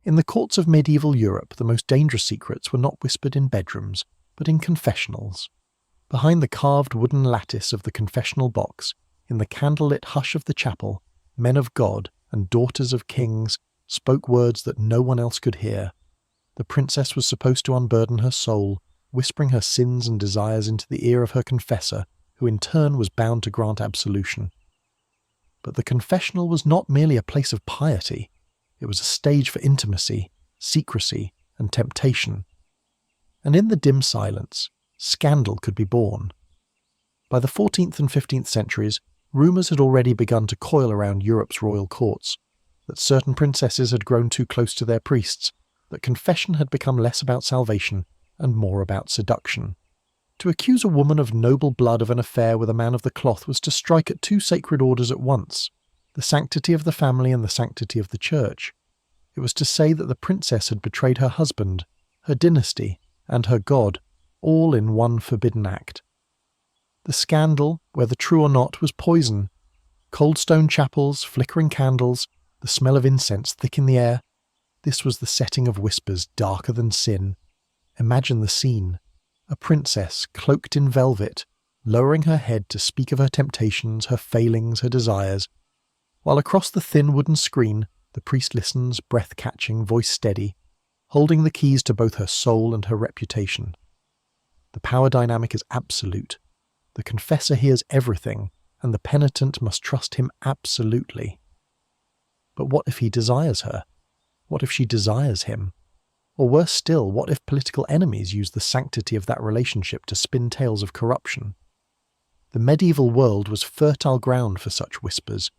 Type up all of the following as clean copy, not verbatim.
In the courts of medieval Europe, the most dangerous secrets were not whispered in bedrooms, but in confessionals. Behind the carved wooden lattice of the confessional box, in the candlelit hush of the chapel, men of God and daughters of kings spoke words that no one else could hear. The princess was supposed to unburden her soul, whispering her sins and desires into the ear of her confessor, who in turn was bound to grant absolution. But the confessional was not merely a place of piety. It was a stage for intimacy, secrecy, and temptation. And in the dim silence, scandal could be born. By the 14th and 15th centuries, rumours had already begun to coil around Europe's royal courts, that certain princesses had grown too close to their priests, that confession had become less about salvation and more about seduction. To accuse a woman of noble blood of an affair with a man of the cloth was to strike at two sacred orders at once, the sanctity of the family and the sanctity of the church. It was to say that the princess had betrayed her husband, her dynasty, and her God, all in one forbidden act. The scandal, whether true or not, was poison. Cold stone chapels, flickering candles, the smell of incense thick in the air. This was the setting of whispers darker than sin. Imagine the scene. A princess, cloaked in velvet, lowering her head to speak of her temptations, her failings, her desires, while across the thin wooden screen the priest listens, breath-catching, voice steady, holding the keys to both her soul and her reputation. The power dynamic is absolute. The confessor hears everything, and the penitent must trust him absolutely. But what if he desires her? What if she desires him? Or worse still, what if political enemies use the sanctity of that relationship to spin tales of corruption? The medieval world was fertile ground for such whispers.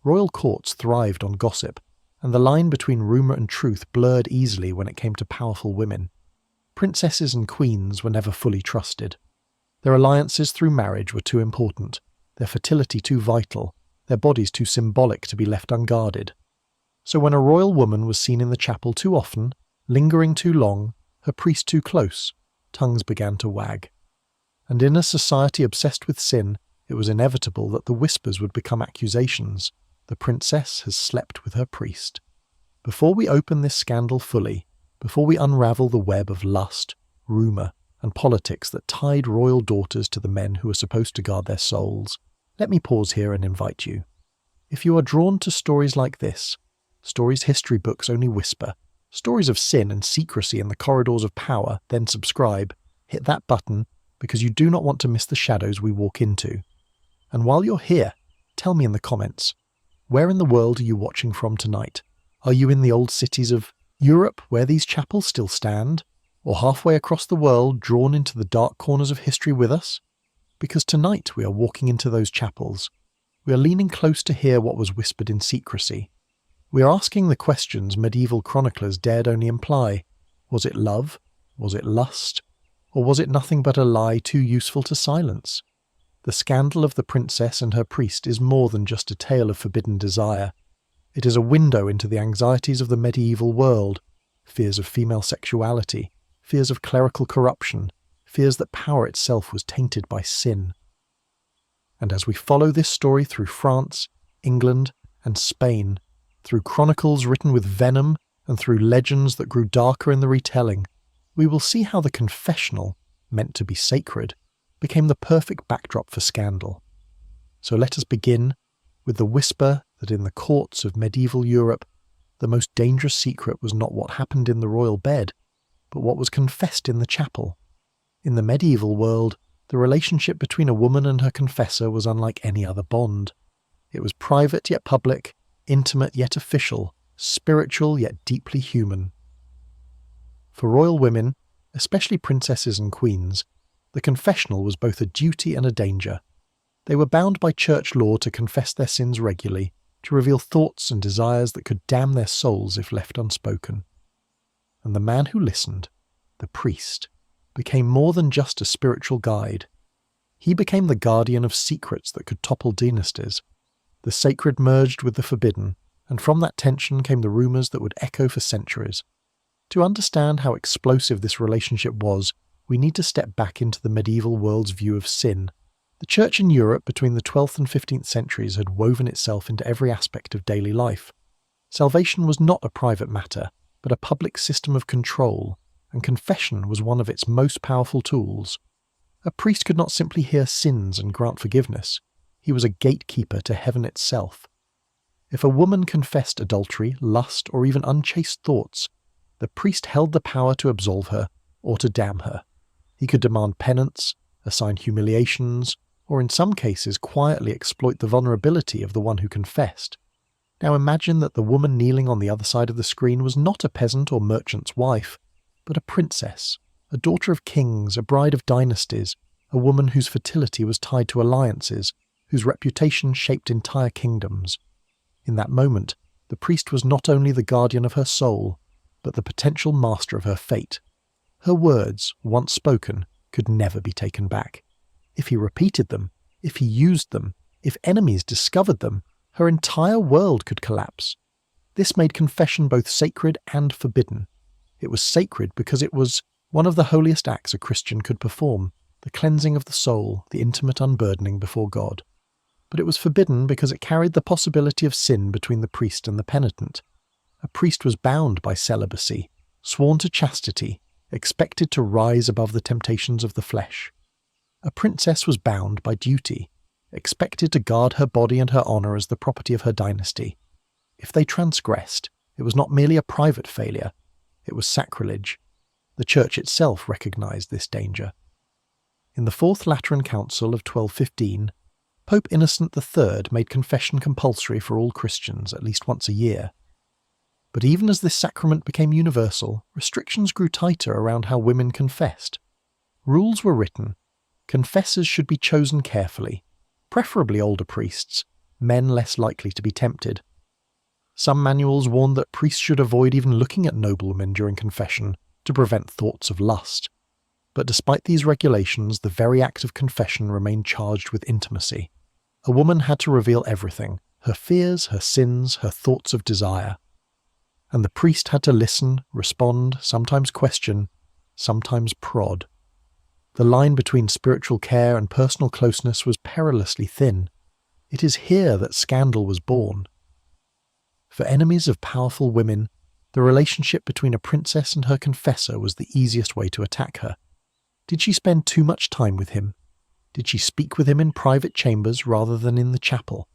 Royal courts thrived on gossip, and the line between rumour and truth blurred easily when it came to powerful women. Princesses and queens were never fully trusted. Their alliances through marriage were too important, their fertility too vital, their bodies too symbolic to be left unguarded. So when a royal woman was seen in the chapel too often, lingering too long, her priest too close, tongues began to wag. And in a society obsessed with sin, it was inevitable that the whispers would become accusations. The princess has slept with her priest. Before we open this scandal fully, before we unravel the web of lust, rumour, and politics that tied royal daughters to the men who were supposed to guard their souls, let me pause here and invite you. If you are drawn to stories like this, stories history books only whisper, stories of sin and secrecy in the corridors of power, then subscribe, hit that button, because you do not want to miss the shadows we walk into. And while you're here, tell me in the comments, where in the world are you watching from tonight? Are you in the old cities of Europe, where these chapels still stand? Or halfway across the world, drawn into the dark corners of history with us? Because tonight we are walking into those chapels. We are leaning close to hear what was whispered in secrecy. We are asking the questions medieval chroniclers dared only imply. Was it love? Was it lust? Or was it nothing but a lie too useful to silence? The scandal of the princess and her priest is more than just a tale of forbidden desire. It is a window into the anxieties of the medieval world, fears of female sexuality, fears of clerical corruption, fears that power itself was tainted by sin. And as we follow this story through France, England, and Spain, through chronicles written with venom and through legends that grew darker in the retelling, we will see how the confessional, meant to be sacred, became the perfect backdrop for scandal. So let us begin with the whisper that in the courts of medieval Europe, the most dangerous secret was not what happened in the royal bed, but what was confessed in the chapel. In the medieval world, the relationship between a woman and her confessor was unlike any other bond. It was private yet public, intimate yet official, spiritual yet deeply human. For royal women, especially princesses and queens, the confessional was both a duty and a danger. They were bound by church law to confess their sins regularly, to reveal thoughts and desires that could damn their souls if left unspoken. And the man who listened, the priest, became more than just a spiritual guide. He became the guardian of secrets that could topple dynasties. The sacred merged with the forbidden, and from that tension came the rumours that would echo for centuries. To understand how explosive this relationship was, we need to step back into the medieval world's view of sin. The church in Europe between the 12th and 15th centuries had woven itself into every aspect of daily life. Salvation was not a private matter, but a public system of control, and confession was one of its most powerful tools. A priest could not simply hear sins and grant forgiveness. He was a gatekeeper to heaven itself. If a woman confessed adultery, lust, or even unchaste thoughts, the priest held the power to absolve her or to damn her. He could demand penance, assign humiliations, or in some cases quietly exploit the vulnerability of the one who confessed. Now imagine that the woman kneeling on the other side of the screen was not a peasant or merchant's wife, but a princess, a daughter of kings, a bride of dynasties, a woman whose fertility was tied to alliances, whose reputation shaped entire kingdoms. In that moment, the priest was not only the guardian of her soul, but the potential master of her fate. Her words, once spoken, could never be taken back. If he repeated them, if he used them, if enemies discovered them, her entire world could collapse. This made confession both sacred and forbidden. It was sacred because it was one of the holiest acts a Christian could perform, the cleansing of the soul, the intimate unburdening before God. But it was forbidden because it carried the possibility of sin between the priest and the penitent. A priest was bound by celibacy, sworn to chastity, expected to rise above the temptations of the flesh. A princess was bound by duty, expected to guard her body and her honour as the property of her dynasty. If they transgressed, it was not merely a private failure, it was sacrilege. The Church itself recognised this danger. In the Fourth Lateran Council of 1215, Pope Innocent III made confession compulsory for all Christians at least once a year. But even as this sacrament became universal, restrictions grew tighter around how women confessed. Rules were written. Confessors should be chosen carefully, preferably older priests, men less likely to be tempted. Some manuals warned that priests should avoid even looking at noblewomen during confession to prevent thoughts of lust. But despite these regulations, the very act of confession remained charged with intimacy. A woman had to reveal everything, her fears, her sins, her thoughts of desire. And the priest had to listen, respond, sometimes question, sometimes prod. The line between spiritual care and personal closeness was perilously thin. It is here that scandal was born. For enemies of powerful women, the relationship between a princess and her confessor was the easiest way to attack her. Did she spend too much time with him? Did she speak with him in private chambers rather than in the chapel?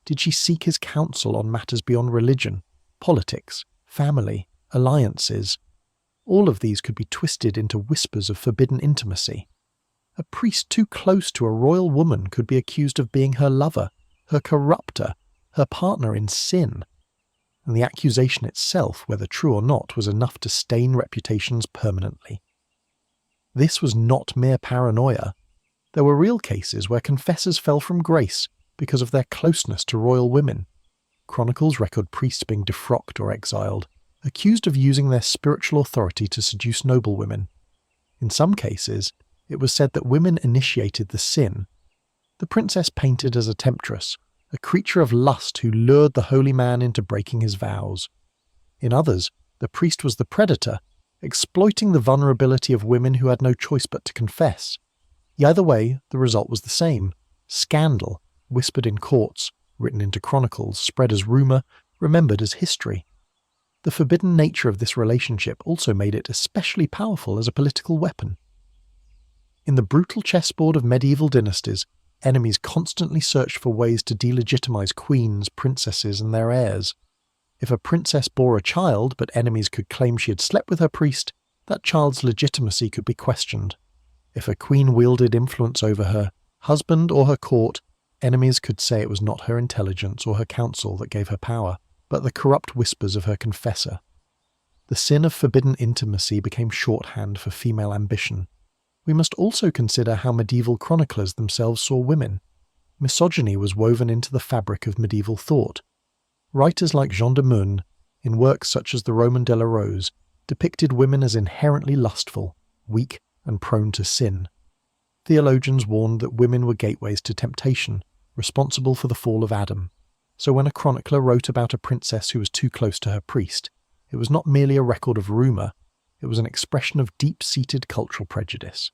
Did she seek his counsel on matters beyond religion, politics, family, alliances? All of these could be twisted into whispers of forbidden intimacy. A priest too close to a royal woman could be accused of being her lover, her corrupter, her partner in sin. And the accusation itself, whether true or not, was enough to stain reputations permanently. This was not mere paranoia. There were real cases where confessors fell from grace because of their closeness to royal women. Chronicles record priests being defrocked or exiled, accused of using their spiritual authority to seduce noblewomen. In some cases, it was said that women initiated the sin. The princess painted as a temptress, a creature of lust who lured the holy man into breaking his vows. In others, the priest was the predator, exploiting the vulnerability of women who had no choice but to confess. Either way, the result was the same: scandal, whispered in courts, written into chronicles, spread as rumour, remembered as history. The forbidden nature of this relationship also made it especially powerful as a political weapon. In the brutal chessboard of medieval dynasties, enemies constantly searched for ways to delegitimize queens, princesses, and their heirs. If a princess bore a child, but enemies could claim she had slept with her priest, that child's legitimacy could be questioned. If a queen wielded influence over her husband or her court, enemies could say it was not her intelligence or her counsel that gave her power, but the corrupt whispers of her confessor. The sin of forbidden intimacy became shorthand for female ambition. We must also consider how medieval chroniclers themselves saw women. Misogyny was woven into the fabric of medieval thought. Writers like Jean de Meun, in works such as the Roman de la Rose, depicted women as inherently lustful, weak, and prone to sin. Theologians warned that women were gateways to temptation, responsible for the fall of Adam. So when a chronicler wrote about a princess who was too close to her priest, it was not merely a record of rumour, it was an expression of deep-seated cultural prejudice.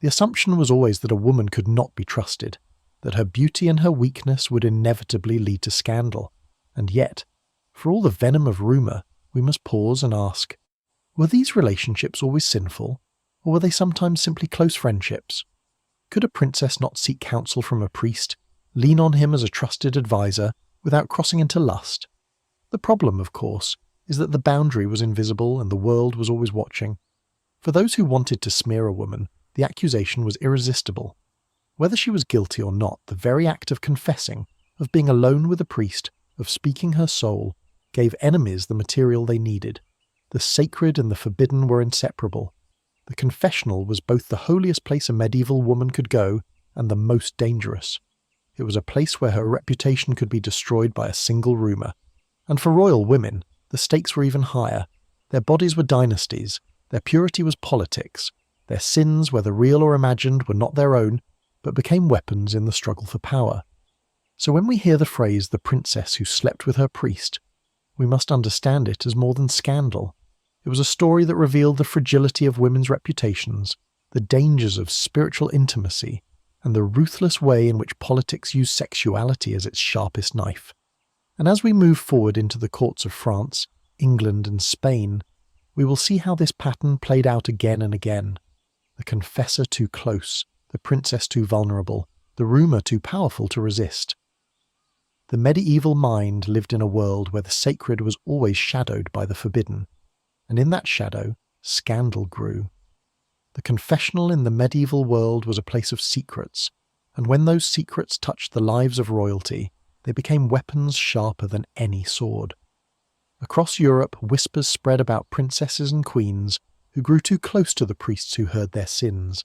The assumption was always that a woman could not be trusted, that her beauty and her weakness would inevitably lead to scandal. And yet, for all the venom of rumour, we must pause and ask, were these relationships always sinful, or were they sometimes simply close friendships? Could a princess not seek counsel from a priest, lean on him as a trusted advisor, without crossing into lust? The problem, of course, is that the boundary was invisible and the world was always watching. For those who wanted to smear a woman, the accusation was irresistible. Whether she was guilty or not, the very act of confessing, of being alone with a priest, of speaking her soul, gave enemies the material they needed. The sacred and the forbidden were inseparable. The confessional was both the holiest place a medieval woman could go and the most dangerous. It was a place where her reputation could be destroyed by a single rumour. And for royal women, the stakes were even higher. Their bodies were dynasties, their purity was politics, their sins, whether real or imagined, were not their own, but became weapons in the struggle for power. So when we hear the phrase, the princess who slept with her priest, we must understand it as more than scandal. It was a story that revealed the fragility of women's reputations, the dangers of spiritual intimacy, and the ruthless way in which politics used sexuality as its sharpest knife. And as we move forward into the courts of France, England, and Spain, we will see how this pattern played out again and again. The confessor too close, the princess too vulnerable, the rumour too powerful to resist. The medieval mind lived in a world where the sacred was always shadowed by the forbidden, and in that shadow, scandal grew. The confessional in the medieval world was a place of secrets, and when those secrets touched the lives of royalty, they became weapons sharper than any sword. Across Europe, whispers spread about princesses and queens who grew too close to the priests who heard their sins.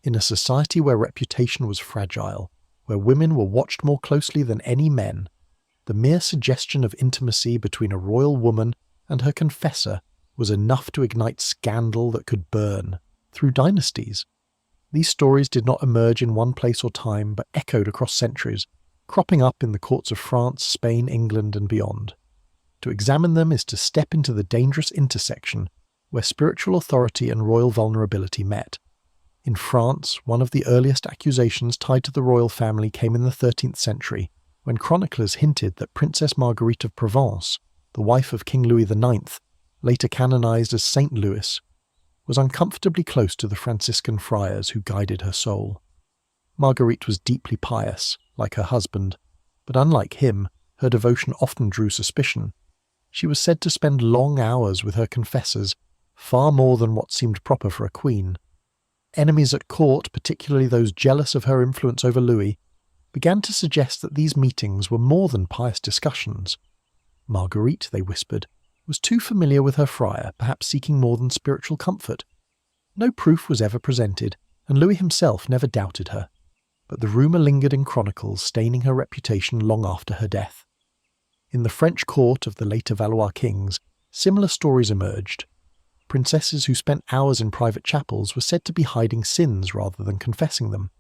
In a society where reputation was fragile, where women were watched more closely than any men, the mere suggestion of intimacy between a royal woman and her confessor was enough to ignite scandal that could burn through dynasties. These stories did not emerge in one place or time, but echoed across centuries, cropping up in the courts of France, Spain, England, and beyond. To examine them is to step into the dangerous intersection where spiritual authority and royal vulnerability met. In France, one of the earliest accusations tied to the royal family came in the 13th century, when chroniclers hinted that Princess Marguerite of Provence, the wife of King Louis IX, later canonized as Saint Louis, was uncomfortably close to the Franciscan friars who guided her soul. Marguerite was deeply pious, like her husband, but unlike him, her devotion often drew suspicion. She was said to spend long hours with her confessors, far more than what seemed proper for a queen. Enemies at court, particularly those jealous of her influence over Louis, began to suggest that these meetings were more than pious discussions. Marguerite, they whispered, was too familiar with her friar, perhaps seeking more than spiritual comfort. No proof was ever presented, and Louis himself never doubted her. But the rumour lingered in chronicles, staining her reputation long after her death. In the French court of the later Valois kings, similar stories emerged. Princesses who spent hours in private chapels were said to be hiding sins rather than confessing them.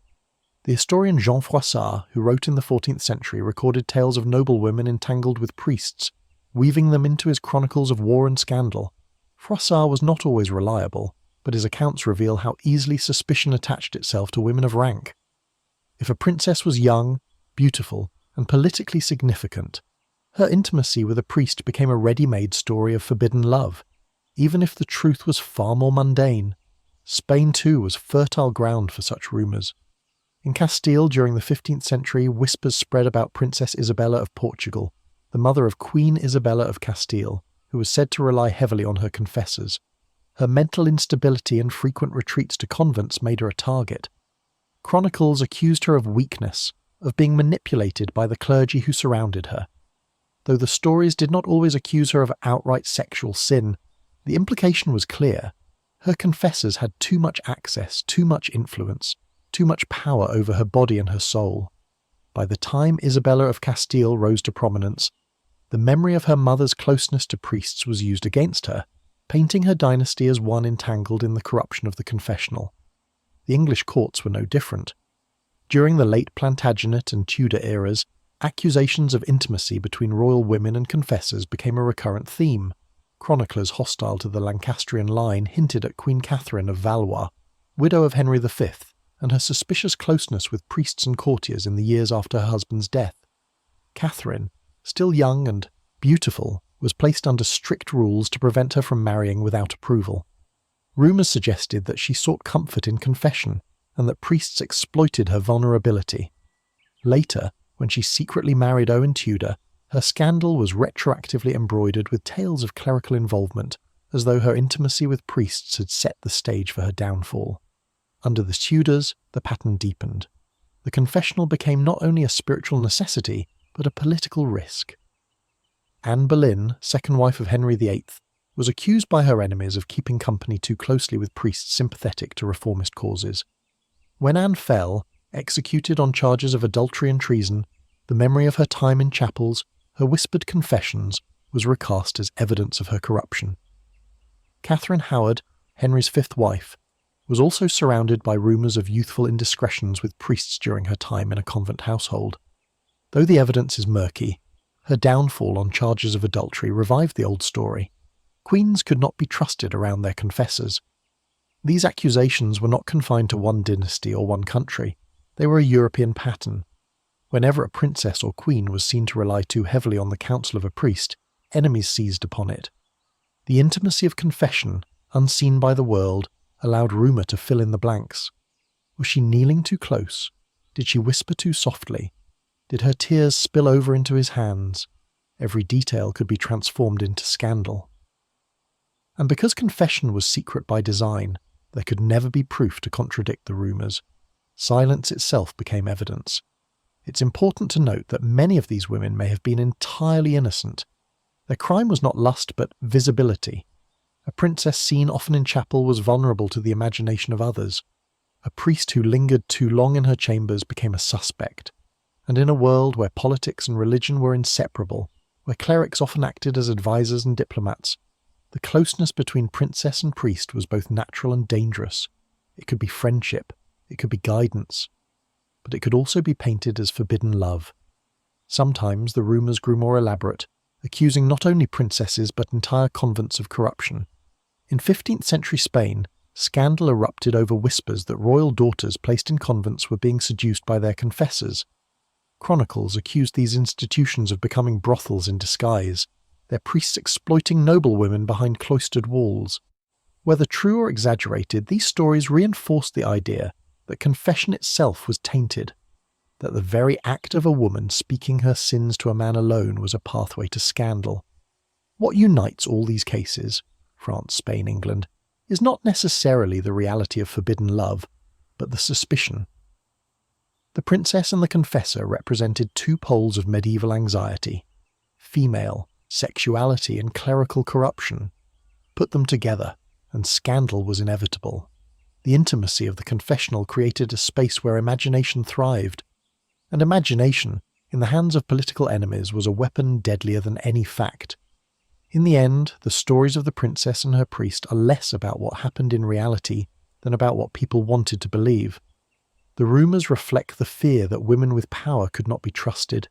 The historian Jean Froissart, who wrote in the 14th century, recorded tales of noblewomen entangled with priests, weaving them into his chronicles of war and scandal. Froissart was not always reliable, but his accounts reveal how easily suspicion attached itself to women of rank. If a princess was young, beautiful, and politically significant, her intimacy with a priest became a ready-made story of forbidden love, even if the truth was far more mundane. Spain too was fertile ground for such rumours. In Castile during the 15th century, whispers spread about Princess Isabella of Portugal, the mother of Queen Isabella of Castile, who was said to rely heavily on her confessors. Her mental instability and frequent retreats to convents made her a target. Chronicles accused her of weakness, of being manipulated by the clergy who surrounded her. Though the stories did not always accuse her of outright sexual sin, the implication was clear. Her confessors had too much access, too much influence, too much power over her body and her soul. By the time Isabella of Castile rose to prominence, the memory of her mother's closeness to priests was used against her, painting her dynasty as one entangled in the corruption of the confessional. The English courts were no different. During the late Plantagenet and Tudor eras, accusations of intimacy between royal women and confessors became a recurrent theme. Chroniclers hostile to the Lancastrian line hinted at Queen Catherine of Valois, widow of Henry V, and her suspicious closeness with priests and courtiers in the years after her husband's death. Catherine, still young and beautiful, was placed under strict rules to prevent her from marrying without approval. Rumours suggested that she sought comfort in confession and that priests exploited her vulnerability. Later, when she secretly married Owen Tudor, her scandal was retroactively embroidered with tales of clerical involvement, as though her intimacy with priests had set the stage for her downfall. Under the Tudors, the pattern deepened. The confessional became not only a spiritual necessity, but a political risk. Anne Boleyn, second wife of Henry VIII, was accused by her enemies of keeping company too closely with priests sympathetic to reformist causes. When Anne fell, executed on charges of adultery and treason, the memory of her time in chapels, her whispered confessions, was recast as evidence of her corruption. Catherine Howard, Henry's fifth wife, was also surrounded by rumours of youthful indiscretions with priests during her time in a convent household. Though the evidence is murky, her downfall on charges of adultery revived the old story. Queens could not be trusted around their confessors. These accusations were not confined to one dynasty or one country. They were a European pattern. Whenever a princess or queen was seen to rely too heavily on the counsel of a priest, enemies seized upon it. The intimacy of confession, unseen by the world, allowed rumour to fill in the blanks. Was she kneeling too close? Did she whisper too softly? Did her tears spill over into his hands? Every detail could be transformed into scandal. And because confession was secret by design, there could never be proof to contradict the rumours. Silence itself became evidence. It's important to note that many of these women may have been entirely innocent. Their crime was not lust but visibility. A princess seen often in chapel was vulnerable to the imagination of others. A priest who lingered too long in her chambers became a suspect. And in a world where politics and religion were inseparable, where clerics often acted as advisors and diplomats, the closeness between princess and priest was both natural and dangerous. It could be friendship, it could be guidance, but it could also be painted as forbidden love. Sometimes the rumours grew more elaborate, accusing not only princesses but entire convents of corruption. In 15th century Spain, scandal erupted over whispers that royal daughters placed in convents were being seduced by their confessors. Chronicles accused these institutions of becoming brothels in disguise, their priests exploiting noble women behind cloistered walls. Whether true or exaggerated, these stories reinforced the idea that confession itself was tainted, that the very act of a woman speaking her sins to a man alone was a pathway to scandal. What unites all these cases, France, Spain, England, is not necessarily the reality of forbidden love, but the suspicion. The princess and the confessor represented two poles of medieval anxiety: female, sexuality and clerical corruption. Put them together, and scandal was inevitable. The intimacy of the confessional created a space where imagination thrived. And imagination, in the hands of political enemies, was a weapon deadlier than any fact. In the end, the stories of the princess and her priest are less about what happened in reality than about what people wanted to believe. The rumours reflect the fear that women with power could not be trusted,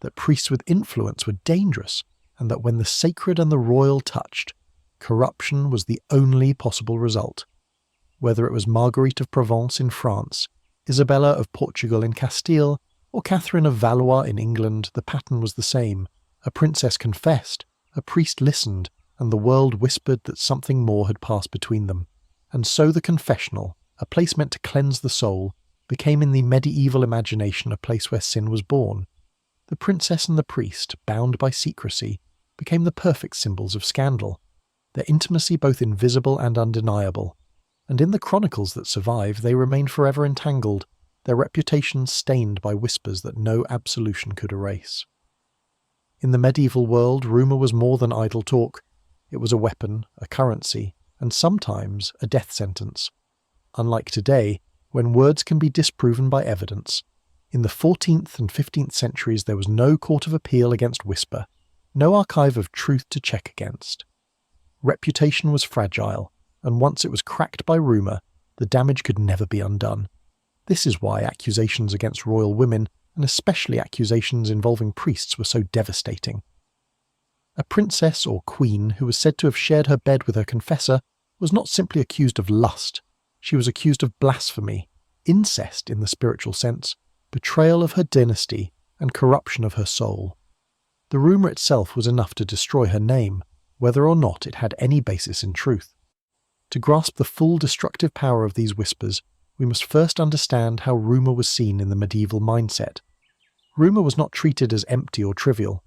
that priests with influence were dangerous, and that when the sacred and the royal touched, corruption was the only possible result. Whether it was Marguerite of Provence in France, Isabella of Portugal in Castile, or Catherine of Valois in England, the pattern was the same. A princess confessed, a priest listened, and the world whispered that something more had passed between them. And so the confessional, a place meant to cleanse the soul, became in the medieval imagination a place where sin was born. The princess and the priest, bound by secrecy, became the perfect symbols of scandal, their intimacy both invisible and undeniable. And in the chronicles that survive, they remain forever entangled, their reputations stained by whispers that no absolution could erase. In the medieval world, rumour was more than idle talk. It was a weapon, a currency, and sometimes a death sentence. Unlike today, when words can be disproven by evidence, in the 14th and 15th centuries there was no court of appeal against whisper, no archive of truth to check against. Reputation was fragile, and once it was cracked by rumour, the damage could never be undone. This is why accusations against royal women, and especially accusations involving priests, were so devastating. A princess or queen who was said to have shared her bed with her confessor was not simply accused of lust. She was accused of blasphemy, incest in the spiritual sense, betrayal of her dynasty, and corruption of her soul. The rumour itself was enough to destroy her name, whether or not it had any basis in truth. To grasp the full destructive power of these whispers, we must first understand how rumour was seen in the medieval mindset. Rumour was not treated as empty or trivial.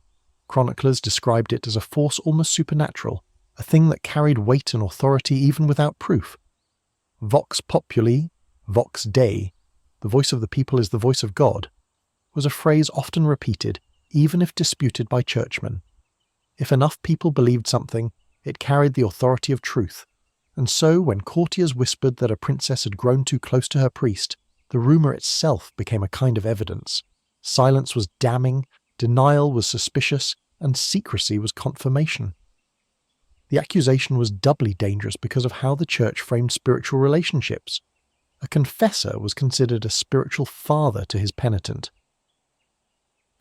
Chroniclers described it as a force almost supernatural, a thing that carried weight and authority even without proof. Vox populi, vox Dei, the voice of the people is the voice of God, was a phrase often repeated, even if disputed by churchmen. If enough people believed something, it carried the authority of truth. And so, when courtiers whispered that a princess had grown too close to her priest, the rumour itself became a kind of evidence. Silence was damning, denial was suspicious, and secrecy was confirmation. The accusation was doubly dangerous because of how the church framed spiritual relationships. A confessor was considered a spiritual father to his penitent.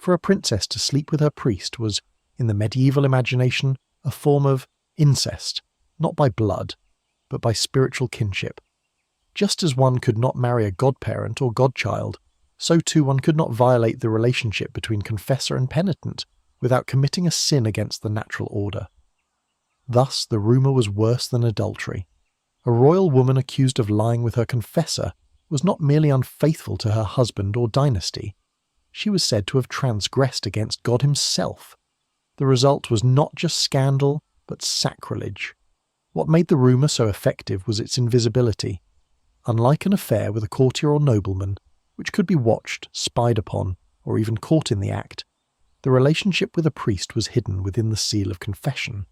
For a princess to sleep with her priest was, in the medieval imagination, a form of incest, not by blood, but by spiritual kinship. Just as one could not marry a godparent or godchild, so too one could not violate the relationship between confessor and penitent without committing a sin against the natural order. Thus, the rumour was worse than adultery. A royal woman accused of lying with her confessor was not merely unfaithful to her husband or dynasty. She was said to have transgressed against God himself. The result was not just scandal, but sacrilege. What made the rumour so effective was its invisibility. Unlike an affair with a courtier or nobleman, which could be watched, spied upon, or even caught in the act, the relationship with a priest was hidden within the seal of confession.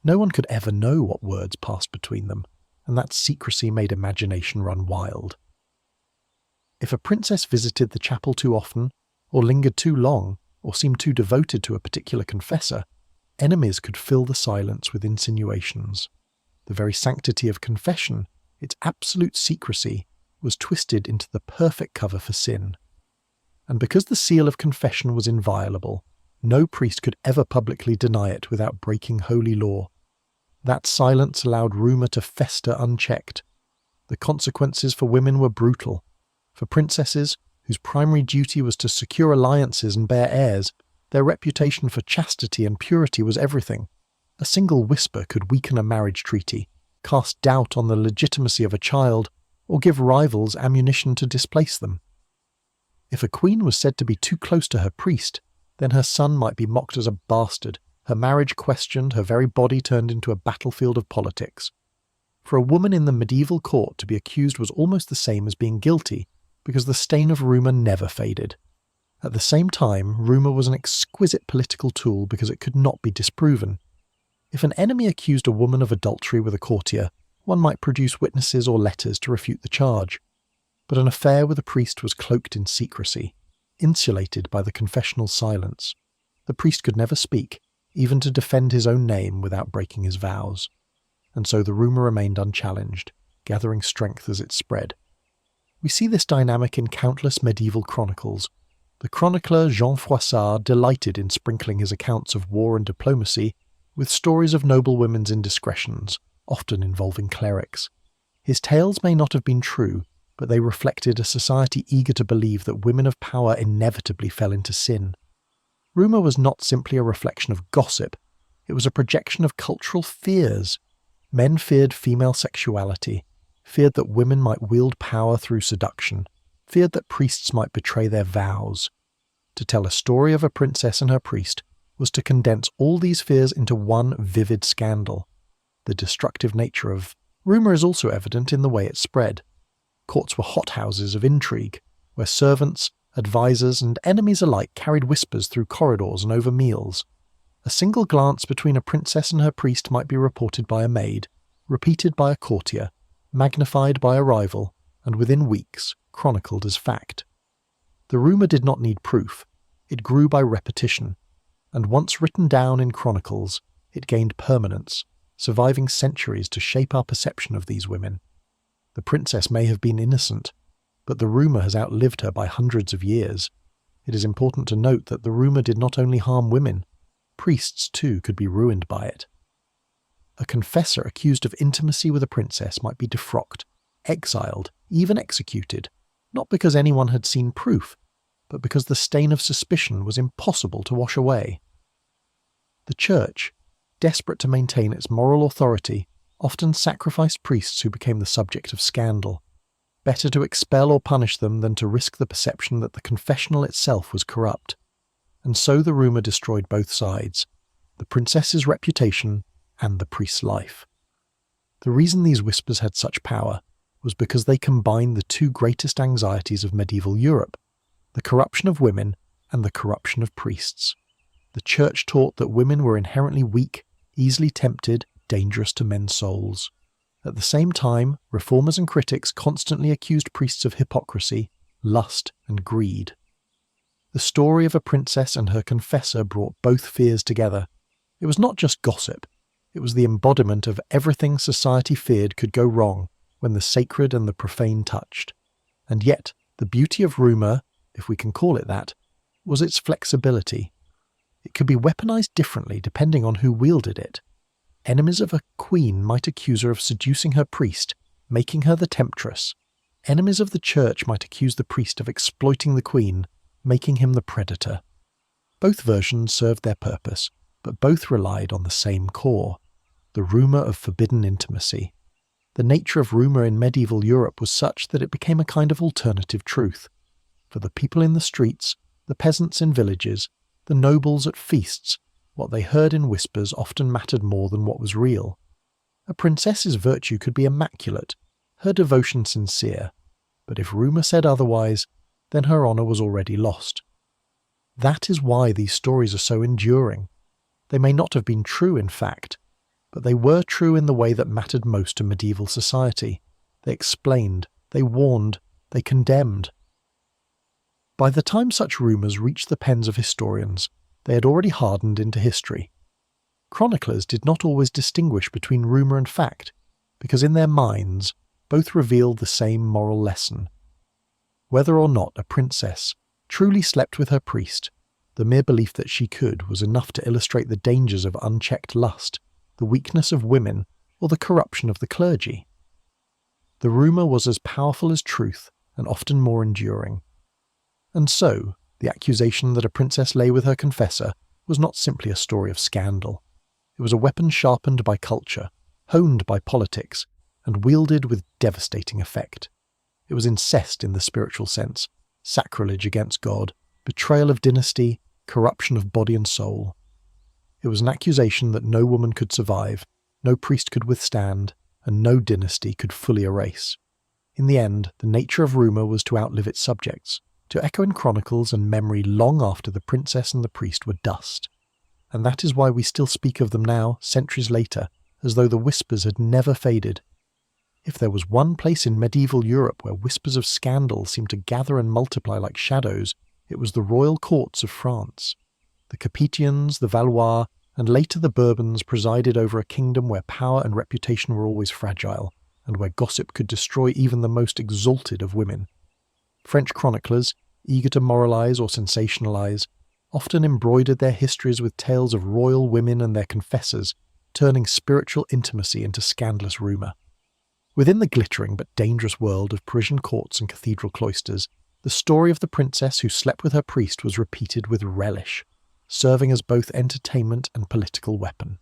No one could ever know what words passed between them, and that secrecy made imagination run wild. If a princess visited the chapel too often, or lingered too long, or seemed too devoted to a particular confessor, enemies could fill the silence with insinuations. The very sanctity of confession, its absolute secrecy, was twisted into the perfect cover for sin. And because the seal of confession was inviolable, no priest could ever publicly deny it without breaking holy law. That silence allowed rumour to fester unchecked. The consequences for women were brutal. For princesses, whose primary duty was to secure alliances and bear heirs, their reputation for chastity and purity was everything. A single whisper could weaken a marriage treaty, cast doubt on the legitimacy of a child, or give rivals ammunition to displace them. If a queen was said to be too close to her priest, then her son might be mocked as a bastard, her marriage questioned, her very body turned into a battlefield of politics. For a woman in the medieval court to be accused was almost the same as being guilty, because the stain of rumour never faded. At the same time, rumour was an exquisite political tool because it could not be disproven. If an enemy accused a woman of adultery with a courtier, one might produce witnesses or letters to refute the charge. But an affair with a priest was cloaked in secrecy, insulated by the confessional silence. The priest could never speak, even to defend his own name without breaking his vows. And so the rumour remained unchallenged, gathering strength as it spread. We see this dynamic in countless medieval chronicles. The chronicler Jean Froissart delighted in sprinkling his accounts of war and diplomacy with stories of noblewomen's indiscretions, often involving clerics. His tales may not have been true, but they reflected a society eager to believe that women of power inevitably fell into sin. Rumour was not simply a reflection of gossip, it was a projection of cultural fears. Men feared female sexuality, feared that women might wield power through seduction, feared that priests might betray their vows. To tell a story of a princess and her priest was to condense all these fears into one vivid scandal. The destructive nature of rumour is also evident in the way it spread. Courts were hothouses of intrigue, where servants, advisers, and enemies alike carried whispers through corridors and over meals. A single glance between a princess and her priest might be reported by a maid, repeated by a courtier, magnified by a rival, and within weeks chronicled as fact. The rumour did not need proof, it grew by repetition, and once written down in chronicles, it gained permanence, surviving centuries to shape our perception of these women. The princess may have been innocent, but the rumour has outlived her by hundreds of years. It is important to note that the rumour did not only harm women, priests too could be ruined by it. A confessor accused of intimacy with a princess might be defrocked, exiled, even executed, not because anyone had seen proof, but because the stain of suspicion was impossible to wash away. The Church, desperate to maintain its moral authority, often sacrificed priests who became the subject of scandal. Better to expel or punish them than to risk the perception that the confessional itself was corrupt. And so the rumour destroyed both sides, the princess's reputation and the priest's life. The reason these whispers had such power was because they combined the two greatest anxieties of medieval Europe, the corruption of women and the corruption of priests. The Church taught that women were inherently weak, easily tempted, dangerous to men's souls. At the same time, reformers and critics constantly accused priests of hypocrisy, lust, and greed. The story of a princess and her confessor brought both fears together. It was not just gossip. It was the embodiment of everything society feared could go wrong when the sacred and the profane touched. And yet, the beauty of rumour, if we can call it that, was its flexibility. It could be weaponized differently depending on who wielded it. Enemies of a queen might accuse her of seducing her priest, making her the temptress. Enemies of the Church might accuse the priest of exploiting the queen, making him the predator. Both versions served their purpose, but both relied on the same core, the rumour of forbidden intimacy. The nature of rumour in medieval Europe was such that it became a kind of alternative truth. For the people in the streets, the peasants in villages, the nobles at feasts, what they heard in whispers often mattered more than what was real. A princess's virtue could be immaculate, her devotion sincere, but if rumour said otherwise, then her honour was already lost. That is why these stories are so enduring. They may not have been true in fact, but they were true in the way that mattered most to medieval society. They explained, they warned, they condemned. By the time such rumours reached the pens of historians, they had already hardened into history. Chroniclers did not always distinguish between rumour and fact, because in their minds both revealed the same moral lesson. Whether or not a princess truly slept with her priest, the mere belief that she could was enough to illustrate the dangers of unchecked lust, the weakness of women, or the corruption of the clergy. The rumour was as powerful as truth and often more enduring. And so, the accusation that a princess lay with her confessor was not simply a story of scandal. It was a weapon sharpened by culture, honed by politics, and wielded with devastating effect. It was incest in the spiritual sense, sacrilege against God, betrayal of dynasty, corruption of body and soul. It was an accusation that no woman could survive, no priest could withstand, and no dynasty could fully erase. In the end, the nature of rumour was to outlive its subjects, to echo in chronicles and memory long after the princess and the priest were dust. And that is why we still speak of them now, centuries later, as though the whispers had never faded. If there was one place in medieval Europe where whispers of scandal seemed to gather and multiply like shadows, it was the royal courts of France. The Capetians, the Valois, and later the Bourbons presided over a kingdom where power and reputation were always fragile, and where gossip could destroy even the most exalted of women. French chroniclers, eager to moralize or sensationalize, often embroidered their histories with tales of royal women and their confessors, turning spiritual intimacy into scandalous rumour. Within the glittering but dangerous world of Parisian courts and cathedral cloisters, the story of the princess who slept with her priest was repeated with relish, serving as both entertainment and political weapon.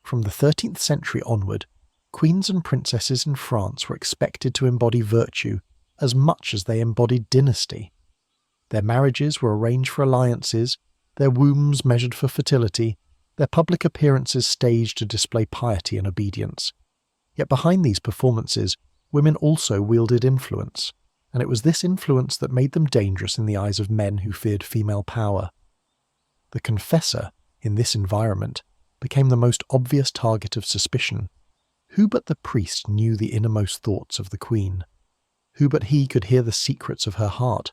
From the 13th century onward, queens and princesses in France were expected to embody virtue as much as they embodied dynasty. Their marriages were arranged for alliances, their wombs measured for fertility, their public appearances staged to display piety and obedience. Yet behind these performances, women also wielded influence, and it was this influence that made them dangerous in the eyes of men who feared female power. The confessor, in this environment, became the most obvious target of suspicion. Who but the priest knew the innermost thoughts of the queen? Who but he could hear the secrets of her heart,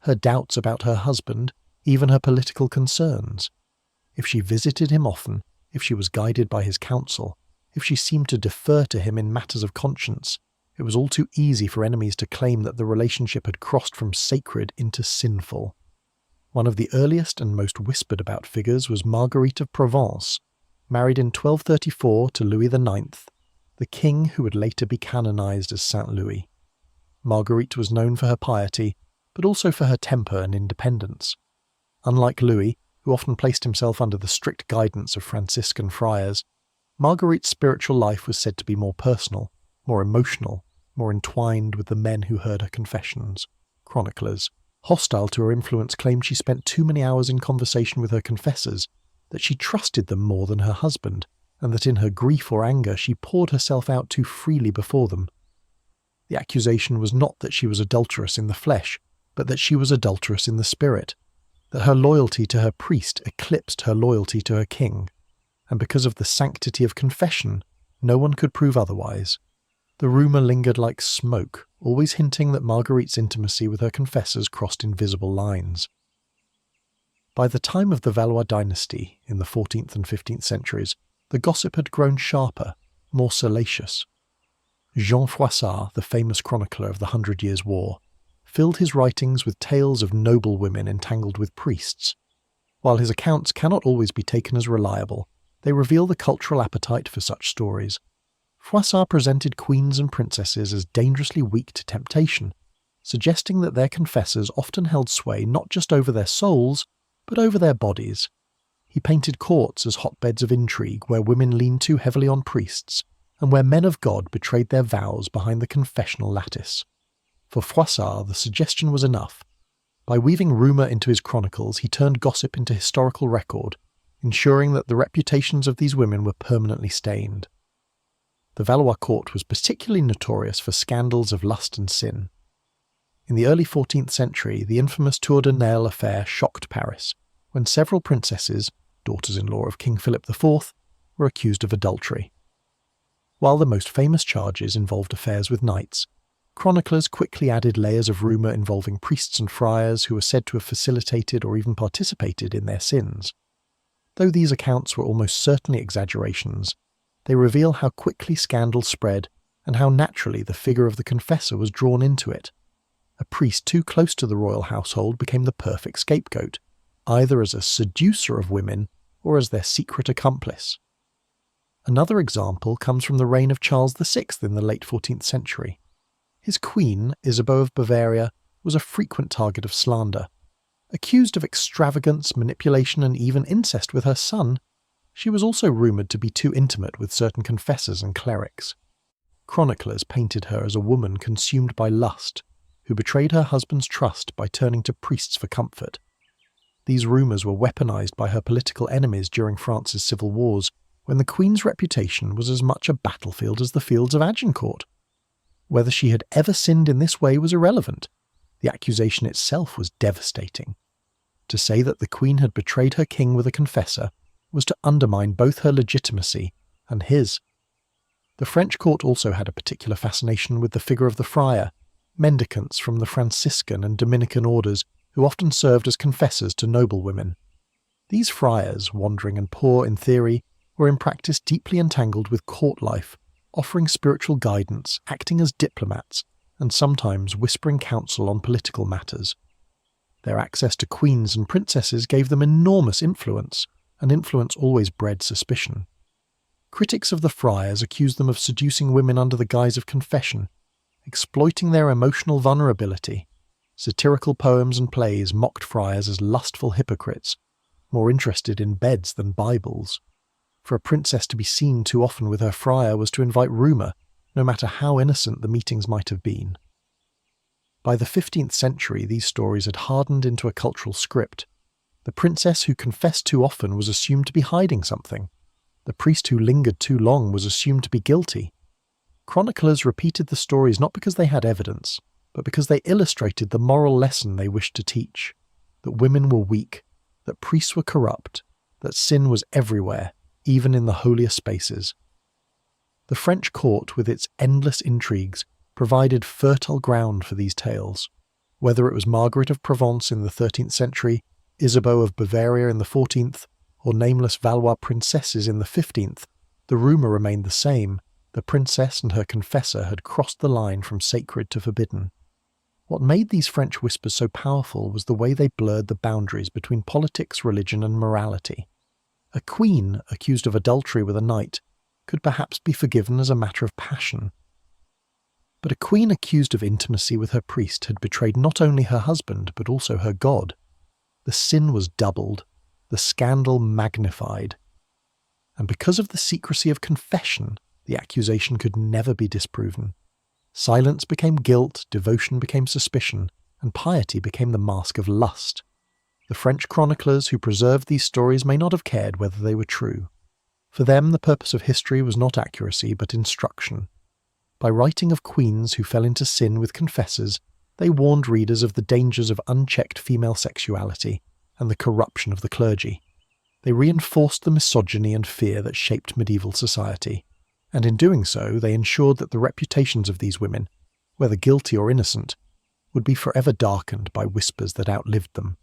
her doubts about her husband, even her political concerns? If she visited him often, if she was guided by his counsel, if she seemed to defer to him in matters of conscience, it was all too easy for enemies to claim that the relationship had crossed from sacred into sinful. One of the earliest and most whispered about figures was Marguerite of Provence, married in 1234 to Louis IX, the king who would later be canonized as Saint Louis. Marguerite was known for her piety, but also for her temper and independence. Unlike Louis, who often placed himself under the strict guidance of Franciscan friars, Marguerite's spiritual life was said to be more personal, more emotional, more entwined with the men who heard her confessions. Chroniclers, hostile to her influence, claimed she spent too many hours in conversation with her confessors, that she trusted them more than her husband, and that in her grief or anger she poured herself out too freely before them. The accusation was not that she was adulterous in the flesh, but that she was adulterous in the spirit, that her loyalty to her priest eclipsed her loyalty to her king, and because of the sanctity of confession, no one could prove otherwise. The rumour lingered like smoke, always hinting that Marguerite's intimacy with her confessors crossed invisible lines. By the time of the Valois dynasty, in the 14th and 15th centuries, the gossip had grown sharper, more salacious. Jean Froissart, the famous chronicler of the 100 Years' War, filled his writings with tales of noble women entangled with priests. While his accounts cannot always be taken as reliable, they reveal the cultural appetite for such stories. Froissart presented queens and princesses as dangerously weak to temptation, suggesting that their confessors often held sway not just over their souls, but over their bodies. He painted courts as hotbeds of intrigue where women leaned too heavily on priests, and where men of God betrayed their vows behind the confessional lattice. For Froissart, the suggestion was enough. By weaving rumour into his chronicles, he turned gossip into historical record, ensuring that the reputations of these women were permanently stained. The Valois court was particularly notorious for scandals of lust and sin. In the early 14th century, the infamous Tour de Nesle affair shocked Paris, when several princesses, daughters-in-law of King Philip IV, were accused of adultery. While the most famous charges involved affairs with knights, chroniclers quickly added layers of rumour involving priests and friars who were said to have facilitated or even participated in their sins. Though these accounts were almost certainly exaggerations, they reveal how quickly scandal spread and how naturally the figure of the confessor was drawn into it. A priest too close to the royal household became the perfect scapegoat, either as a seducer of women or as their secret accomplice. Another example comes from the reign of Charles VI in the late 14th century. His queen, Isabeau of Bavaria, was a frequent target of slander. Accused of extravagance, manipulation, and even incest with her son, she was also rumoured to be too intimate with certain confessors and clerics. Chroniclers painted her as a woman consumed by lust, who betrayed her husband's trust by turning to priests for comfort. These rumours were weaponized by her political enemies during France's civil wars, when the Queen's reputation was as much a battlefield as the fields of Agincourt. Whether she had ever sinned in this way was irrelevant. The accusation itself was devastating. To say that the Queen had betrayed her king with a confessor was to undermine both her legitimacy and his. The French court also had a particular fascination with the figure of the friar, mendicants from the Franciscan and Dominican orders who often served as confessors to noble women. These friars, wandering and poor in theory, were in practice deeply entangled with court life, offering spiritual guidance, acting as diplomats, and sometimes whispering counsel on political matters. Their access to queens and princesses gave them enormous influence, and influence always bred suspicion. Critics of the friars accused them of seducing women under the guise of confession, exploiting their emotional vulnerability. Satirical poems and plays mocked friars as lustful hypocrites, more interested in beds than Bibles. For a princess to be seen too often with her friar was to invite rumour, no matter how innocent the meetings might have been. By the 15th century, these stories had hardened into a cultural script. The princess who confessed too often was assumed to be hiding something. The priest who lingered too long was assumed to be guilty. Chroniclers repeated the stories not because they had evidence, but because they illustrated the moral lesson they wished to teach, that women were weak, that priests were corrupt, that sin was everywhere, even in the holiest spaces. The French court, with its endless intrigues, provided fertile ground for these tales. Whether it was Margaret of Provence in the 13th century, Isabeau of Bavaria in the 14th, or nameless Valois princesses in the 15th, the rumour remained the same. The princess and her confessor had crossed the line from sacred to forbidden. What made these French whispers so powerful was the way they blurred the boundaries between politics, religion, and morality. A queen accused of adultery with a knight could perhaps be forgiven as a matter of passion. But a queen accused of intimacy with her priest had betrayed not only her husband but also her God. The sin was doubled. the scandal magnified. And because of the secrecy of confession, the accusation could never be disproven. Silence became guilt, devotion became suspicion, and piety became the mask of lust. The French chroniclers who preserved these stories may not have cared whether they were true. For them, the purpose of history was not accuracy, but instruction. By writing of queens who fell into sin with confessors, they warned readers of the dangers of unchecked female sexuality and the corruption of the clergy. They reinforced the misogyny and fear that shaped medieval society, and in doing so they ensured that the reputations of these women, whether guilty or innocent, would be forever darkened by whispers that outlived them.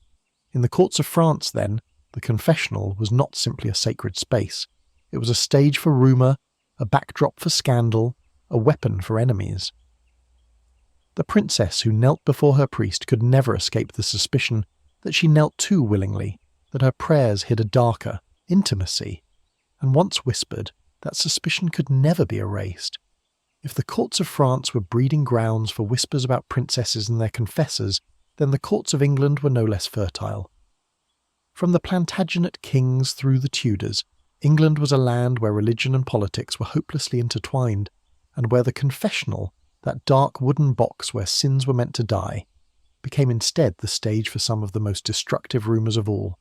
In the courts of France, then, the confessional was not simply a sacred space. It was a stage for rumour, a backdrop for scandal, a weapon for enemies. The princess who knelt before her priest could never escape the suspicion that she knelt too willingly, that her prayers hid a darker intimacy, and once whispered, that suspicion could never be erased. If the courts of France were breeding grounds for whispers about princesses and their confessors, then the courts of England were no less fertile. From the Plantagenet kings through the Tudors, England was a land where religion and politics were hopelessly intertwined, and where the confessional, that dark wooden box where sins were meant to die, became instead the stage for some of the most destructive rumours of all.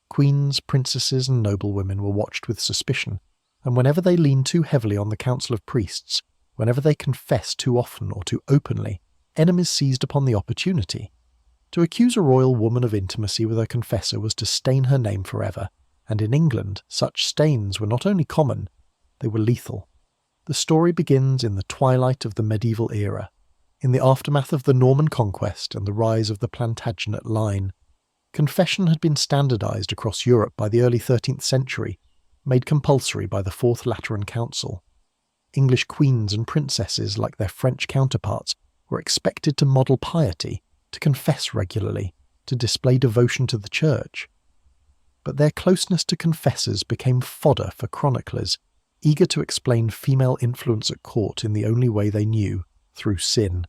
Queens, princesses and noblewomen were watched with suspicion, and whenever they leaned too heavily on the council of priests, whenever they confessed too often or too openly, enemies seized upon the opportunity. To accuse a royal woman of intimacy with her confessor was to stain her name forever, and in England such stains were not only common, they were lethal. The story begins in the twilight of the medieval era, in the aftermath of the Norman conquest and the rise of the Plantagenet line. Confession had been standardised across Europe by the early 13th century, made compulsory by the Fourth Lateran Council. English queens and princesses, like their French counterparts, were expected to model piety, to confess regularly, to display devotion to the church. But their closeness to confessors became fodder for chroniclers, eager to explain female influence at court in the only way they knew, through sin.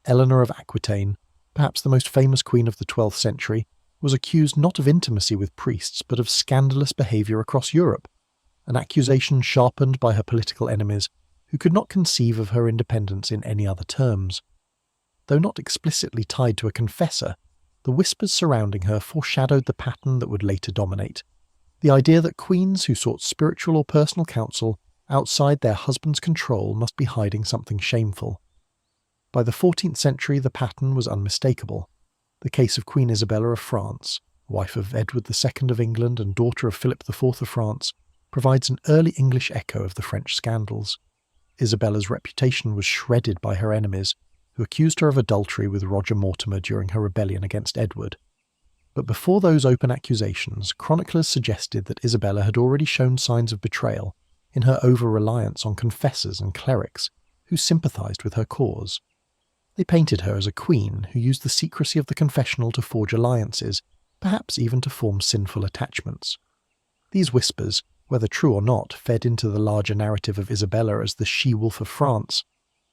Eleanor of Aquitaine, perhaps the most famous queen of the 12th century, was accused not of intimacy with priests but of scandalous behaviour across Europe, an accusation sharpened by her political enemies who could not conceive of her independence in any other terms. Though not explicitly tied to a confessor, the whispers surrounding her foreshadowed the pattern that would later dominate. The idea that queens who sought spiritual or personal counsel outside their husband's control must be hiding something shameful. By the 14th century, the pattern was unmistakable. The case of Queen Isabella of France, wife of Edward II of England and daughter of Philip IV of France, provides an early English echo of the French scandals. Isabella's reputation was shredded by her enemies, who accused her of adultery with Roger Mortimer during her rebellion against Edward. But before those open accusations, chroniclers suggested that Isabella had already shown signs of betrayal in her over-reliance on confessors and clerics who sympathised with her cause. They painted her as a queen who used the secrecy of the confessional to forge alliances, perhaps even to form sinful attachments. These whispers, whether true or not, fed into the larger narrative of Isabella as the she-wolf of France,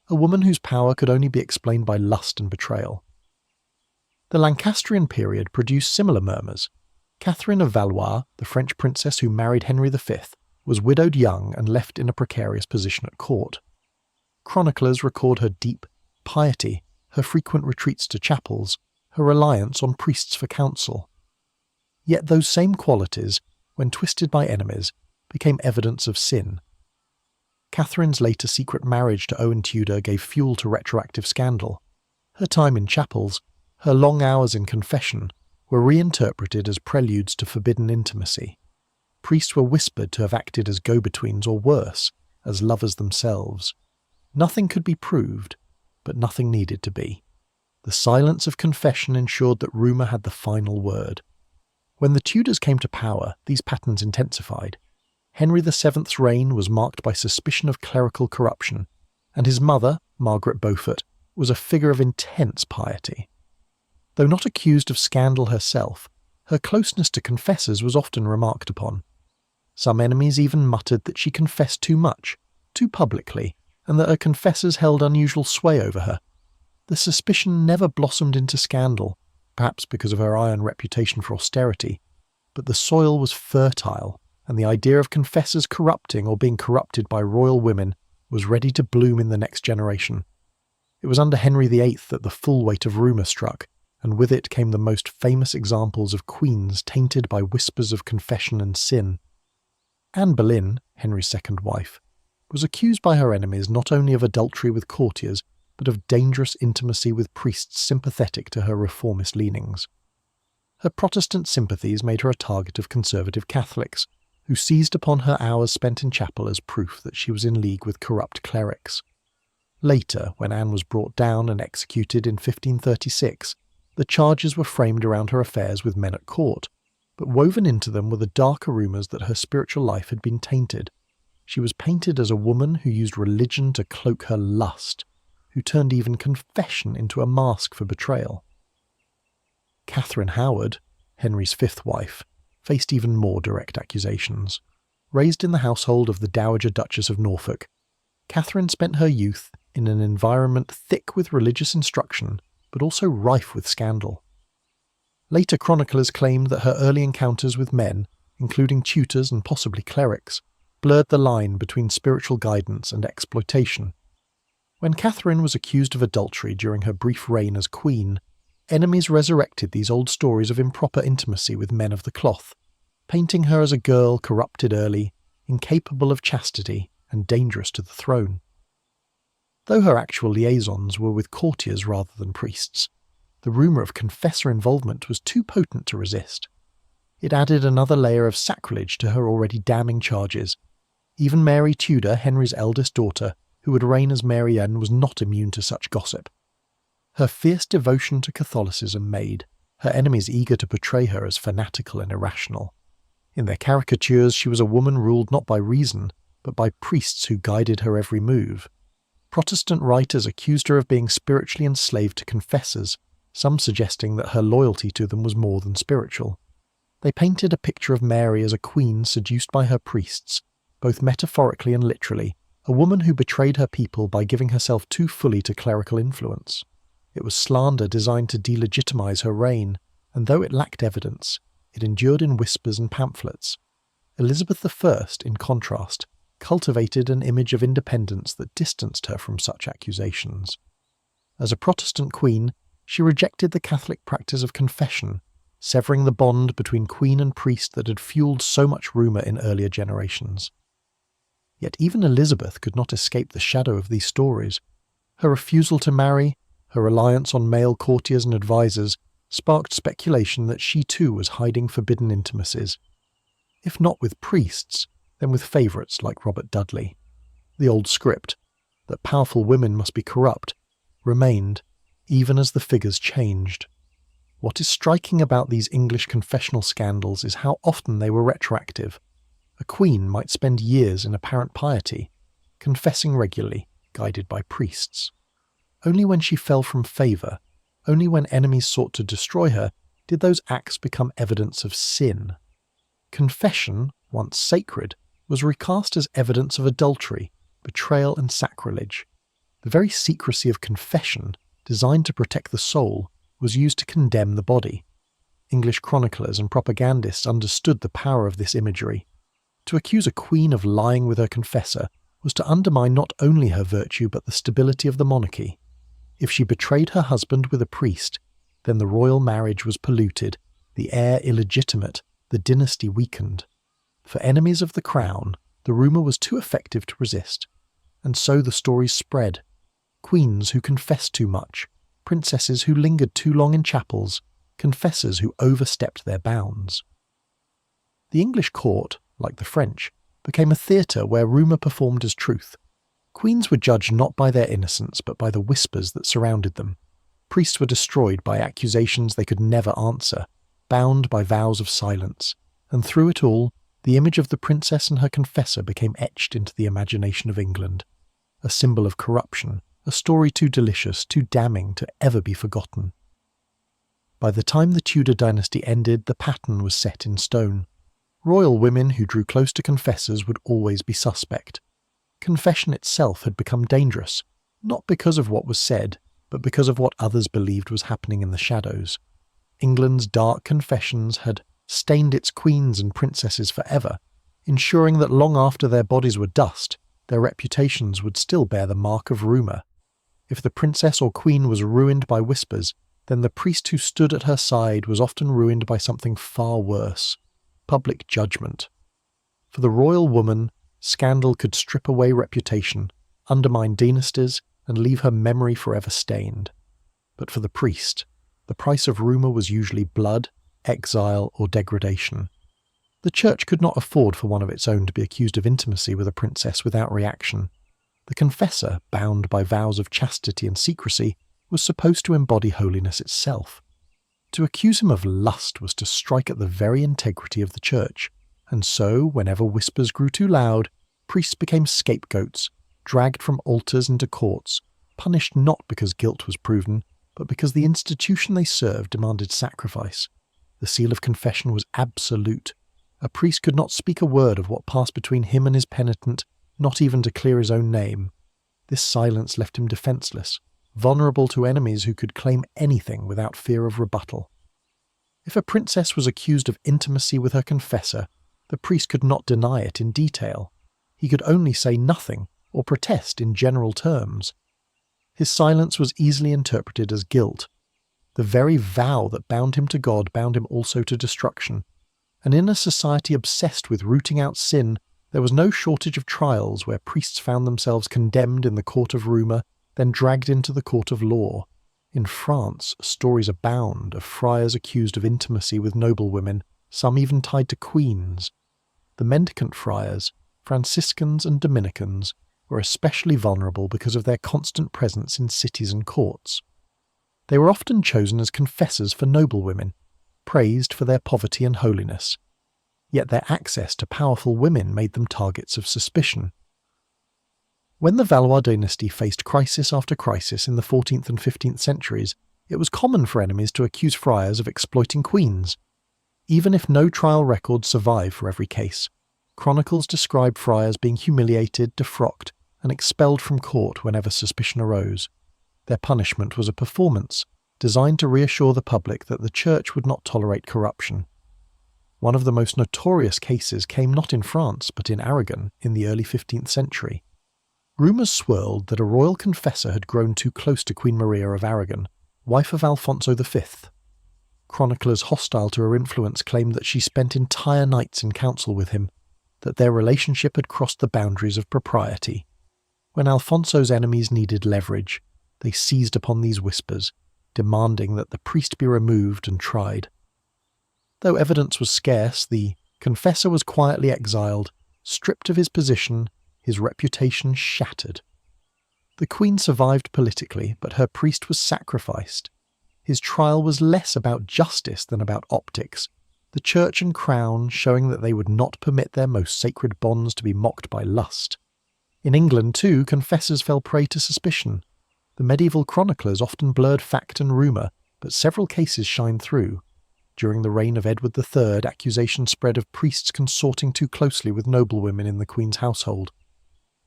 a woman whose power could only be explained by lust and betrayal. The Lancastrian period produced similar murmurs. Catherine of Valois, the French princess who married Henry V, was widowed young and left in a precarious position at court. Chroniclers record her deep piety, her frequent retreats to chapels, her reliance on priests for counsel. Yet those same qualities, when twisted by enemies, became evidence of sin. Catherine's later secret marriage to Owen Tudor gave fuel to retroactive scandal. Her time in chapels, her long hours in confession, were reinterpreted as preludes to forbidden intimacy. Priests were whispered to have acted as go-betweens or worse, as lovers themselves. Nothing could be proved, but nothing needed to be. The silence of confession ensured that rumour had the final word. When the Tudors came to power, these patterns intensified. Henry VII's reign was marked by suspicion of clerical corruption, and his mother, Margaret Beaufort, was a figure of intense piety. Though not accused of scandal herself, her closeness to confessors was often remarked upon. Some enemies even muttered that she confessed too much, too publicly, and that her confessors held unusual sway over her. The suspicion never blossomed into scandal, perhaps because of her iron reputation for austerity, but the soil was fertile, and the idea of confessors corrupting or being corrupted by royal women was ready to bloom in the next generation. It was under Henry VIII that the full weight of rumour struck, and with it came the most famous examples of queens tainted by whispers of confession and sin. Anne Boleyn, Henry's second wife, was accused by her enemies not only of adultery with courtiers, but of dangerous intimacy with priests sympathetic to her reformist leanings. Her Protestant sympathies made her a target of conservative Catholics, who seized upon her hours spent in chapel as proof that she was in league with corrupt clerics. Later, when Anne was brought down and executed in 1536, the charges were framed around her affairs with men at court, but woven into them were the darker rumours that her spiritual life had been tainted. She was painted as a woman who used religion to cloak her lust, who turned even confession into a mask for betrayal. Catherine Howard, Henry's fifth wife, faced even more direct accusations. Raised in the household of the Dowager Duchess of Norfolk, Catherine spent her youth in an environment thick with religious instruction, but also rife with scandal. Later chroniclers claimed that her early encounters with men, including tutors and possibly clerics, blurred the line between spiritual guidance and exploitation. When Catherine was accused of adultery during her brief reign as queen, enemies resurrected these old stories of improper intimacy with men of the cloth, painting her as a girl corrupted early, incapable of chastity, and dangerous to the throne. Though her actual liaisons were with courtiers rather than priests, the rumour of confessor involvement was too potent to resist. It added another layer of sacrilege to her already damning charges. Even Mary Tudor, Henry's eldest daughter, who would reign as Mary Ann, was not immune to such gossip. Her fierce devotion to Catholicism made her enemies eager to portray her as fanatical and irrational. In their caricatures, she was a woman ruled not by reason, but by priests who guided her every move. Protestant writers accused her of being spiritually enslaved to confessors, some suggesting that her loyalty to them was more than spiritual. They painted a picture of Mary as a queen seduced by her priests, both metaphorically and literally, a woman who betrayed her people by giving herself too fully to clerical influence. It was slander designed to delegitimize her reign, and though it lacked evidence, it endured in whispers and pamphlets. Elizabeth I, in contrast, cultivated an image of independence that distanced her from such accusations. As a Protestant queen, she rejected the Catholic practice of confession, severing the bond between queen and priest that had fueled so much rumour in earlier generations. Yet even Elizabeth could not escape the shadow of these stories. Her refusal to marry, her reliance on male courtiers and advisers, sparked speculation that she too was hiding forbidden intimacies. If not with priests, then with favourites like Robert Dudley. The old script, that powerful women must be corrupt, remained, even as the figures changed. What is striking about these English confessional scandals is how often they were retroactive. A queen might spend years in apparent piety, confessing regularly, guided by priests. Only when she fell from favour, only when enemies sought to destroy her, did those acts become evidence of sin. Confession, once sacred, was recast as evidence of adultery, betrayal and sacrilege. The very secrecy of confession, designed to protect the soul, was used to condemn the body. English chroniclers and propagandists understood the power of this imagery. To accuse a queen of lying with her confessor was to undermine not only her virtue but the stability of the monarchy. If she betrayed her husband with a priest, then the royal marriage was polluted, the heir illegitimate, the dynasty weakened. For enemies of the crown, the rumour was too effective to resist, and so the stories spread. Queens who confessed too much, princesses who lingered too long in chapels, confessors who overstepped their bounds. The English court, like the French, became a theatre where rumour performed as truth. Queens were judged not by their innocence but by the whispers that surrounded them. Priests were destroyed by accusations they could never answer, bound by vows of silence, and through it all, the image of the princess and her confessor became etched into the imagination of England, a symbol of corruption, a story too delicious, too damning to ever be forgotten. By the time the Tudor dynasty ended, the pattern was set in stone. Royal women who drew close to confessors would always be suspect. Confession itself had become dangerous, not because of what was said, but because of what others believed was happening in the shadows. England's dark confessions had stained its queens and princesses forever, ensuring that long after their bodies were dust, their reputations would still bear the mark of rumour. If the princess or queen was ruined by whispers, then the priest who stood at her side was often ruined by something far worse: public judgment. For the royal woman, scandal could strip away reputation, undermine dynasties, and leave her memory forever stained. But for the priest, the price of rumour was usually blood, exile, or degradation. The church could not afford for one of its own to be accused of intimacy with a princess without reaction. The confessor, bound by vows of chastity and secrecy, was supposed to embody holiness itself. To accuse him of lust was to strike at the very integrity of the church, and so, whenever whispers grew too loud, priests became scapegoats, dragged from altars into courts, punished not because guilt was proven, but because the institution they served demanded sacrifice. The seal of confession was absolute. A priest could not speak a word of what passed between him and his penitent, not even to clear his own name. This silence left him defenceless, vulnerable to enemies who could claim anything without fear of rebuttal. If a princess was accused of intimacy with her confessor, the priest could not deny it in detail. He could only say nothing or protest in general terms. His silence was easily interpreted as guilt. The very vow that bound him to God bound him also to destruction. And in a society obsessed with rooting out sin, there was no shortage of trials where priests found themselves condemned in the court of rumour, then dragged into the court of law. In France, stories abound of friars accused of intimacy with noblewomen, some even tied to queens. The mendicant friars, Franciscans and Dominicans, were especially vulnerable because of their constant presence in cities and courts. They were often chosen as confessors for noblewomen, praised for their poverty and holiness. Yet their access to powerful women made them targets of suspicion. When the Valois dynasty faced crisis after crisis in the 14th and 15th centuries, it was common for enemies to accuse friars of exploiting queens. Even if no trial records survive for every case, chronicles describe friars being humiliated, defrocked, and expelled from court whenever suspicion arose. Their punishment was a performance, designed to reassure the public that the church would not tolerate corruption. One of the most notorious cases came not in France but in Aragon in the early 15th century. Rumours swirled that a royal confessor had grown too close to Queen Maria of Aragon, wife of Alfonso V. Chroniclers hostile to her influence claimed that she spent entire nights in council with him, that their relationship had crossed the boundaries of propriety. When Alfonso's enemies needed leverage, they seized upon these whispers, demanding that the priest be removed and tried. Though evidence was scarce, the confessor was quietly exiled, stripped of his position, his reputation shattered. The queen survived politically, but her priest was sacrificed. His trial was less about justice than about optics, the church and crown showing that they would not permit their most sacred bonds to be mocked by lust. In England, too, confessors fell prey to suspicion. The medieval chroniclers often blurred fact and rumour, but several cases shine through. During the reign of Edward III, accusations spread of priests consorting too closely with noblewomen in the Queen's household.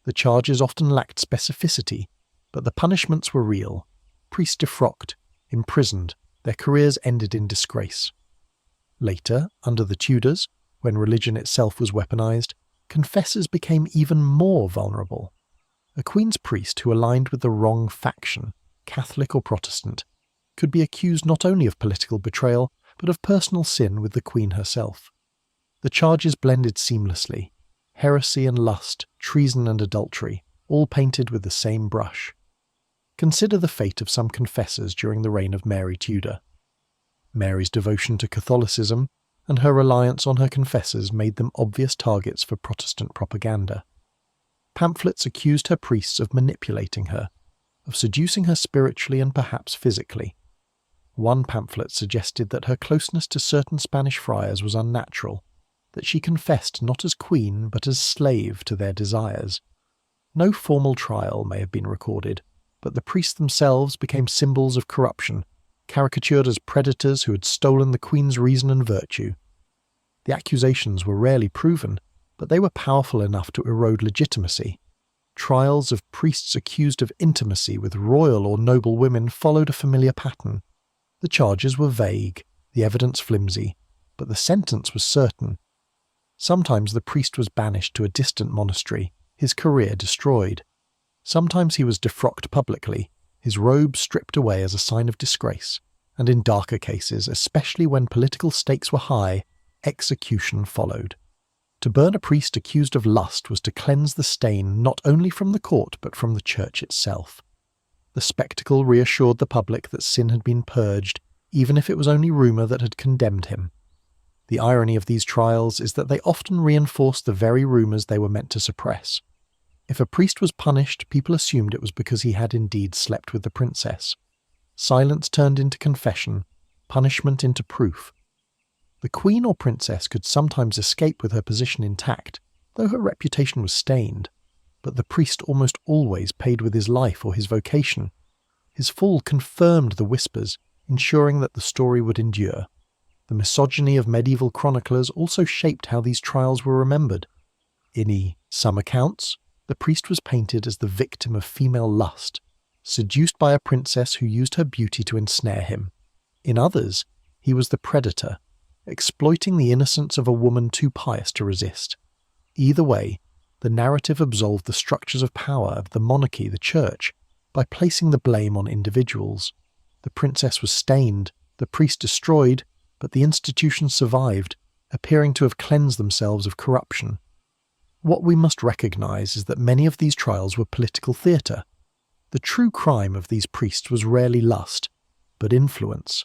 The charges often lacked specificity, but the punishments were real. Priests defrocked, imprisoned, their careers ended in disgrace. Later, under the Tudors, when religion itself was weaponized, confessors became even more vulnerable. A queen's priest who aligned with the wrong faction, Catholic or Protestant, could be accused not only of political betrayal, but of personal sin with the queen herself. The charges blended seamlessly: heresy and lust, treason and adultery, all painted with the same brush. Consider the fate of some confessors during the reign of Mary Tudor. Mary's devotion to Catholicism and her reliance on her confessors made them obvious targets for Protestant propaganda. Pamphlets accused her priests of manipulating her, of seducing her spiritually and perhaps physically. One pamphlet suggested that her closeness to certain Spanish friars was unnatural, that she confessed not as queen but as slave to their desires. No formal trial may have been recorded, but the priests themselves became symbols of corruption, caricatured as predators who had stolen the queen's reason and virtue. The accusations were rarely proven, but they were powerful enough to erode legitimacy. Trials of priests accused of intimacy with royal or noble women followed a familiar pattern. The charges were vague, the evidence flimsy, but the sentence was certain. Sometimes the priest was banished to a distant monastery, his career destroyed. Sometimes he was defrocked publicly, his robe stripped away as a sign of disgrace, and in darker cases, especially when political stakes were high, execution followed. To burn a priest accused of lust was to cleanse the stain not only from the court but from the church itself. The spectacle reassured the public that sin had been purged, even if it was only rumour that had condemned him. The irony of these trials is that they often reinforced the very rumours they were meant to suppress. If a priest was punished, people assumed it was because he had indeed slept with the princess. Silence turned into confession, punishment into proof. The queen or princess could sometimes escape with her position intact, though her reputation was stained, but the priest almost always paid with his life or his vocation. His fall confirmed the whispers, ensuring that the story would endure. The misogyny of medieval chroniclers also shaped how these trials were remembered. In some accounts, the priest was painted as the victim of female lust, seduced by a princess who used her beauty to ensnare him. In others, he was the predator, exploiting the innocence of a woman too pious to resist. Either way, the narrative absolved the structures of power of the monarchy, the church, by placing the blame on individuals. The princess was stained, the priest destroyed, but the institutions survived, appearing to have cleansed themselves of corruption. What we must recognize is that many of these trials were political theatre. The true crime of these priests was rarely lust, but influence.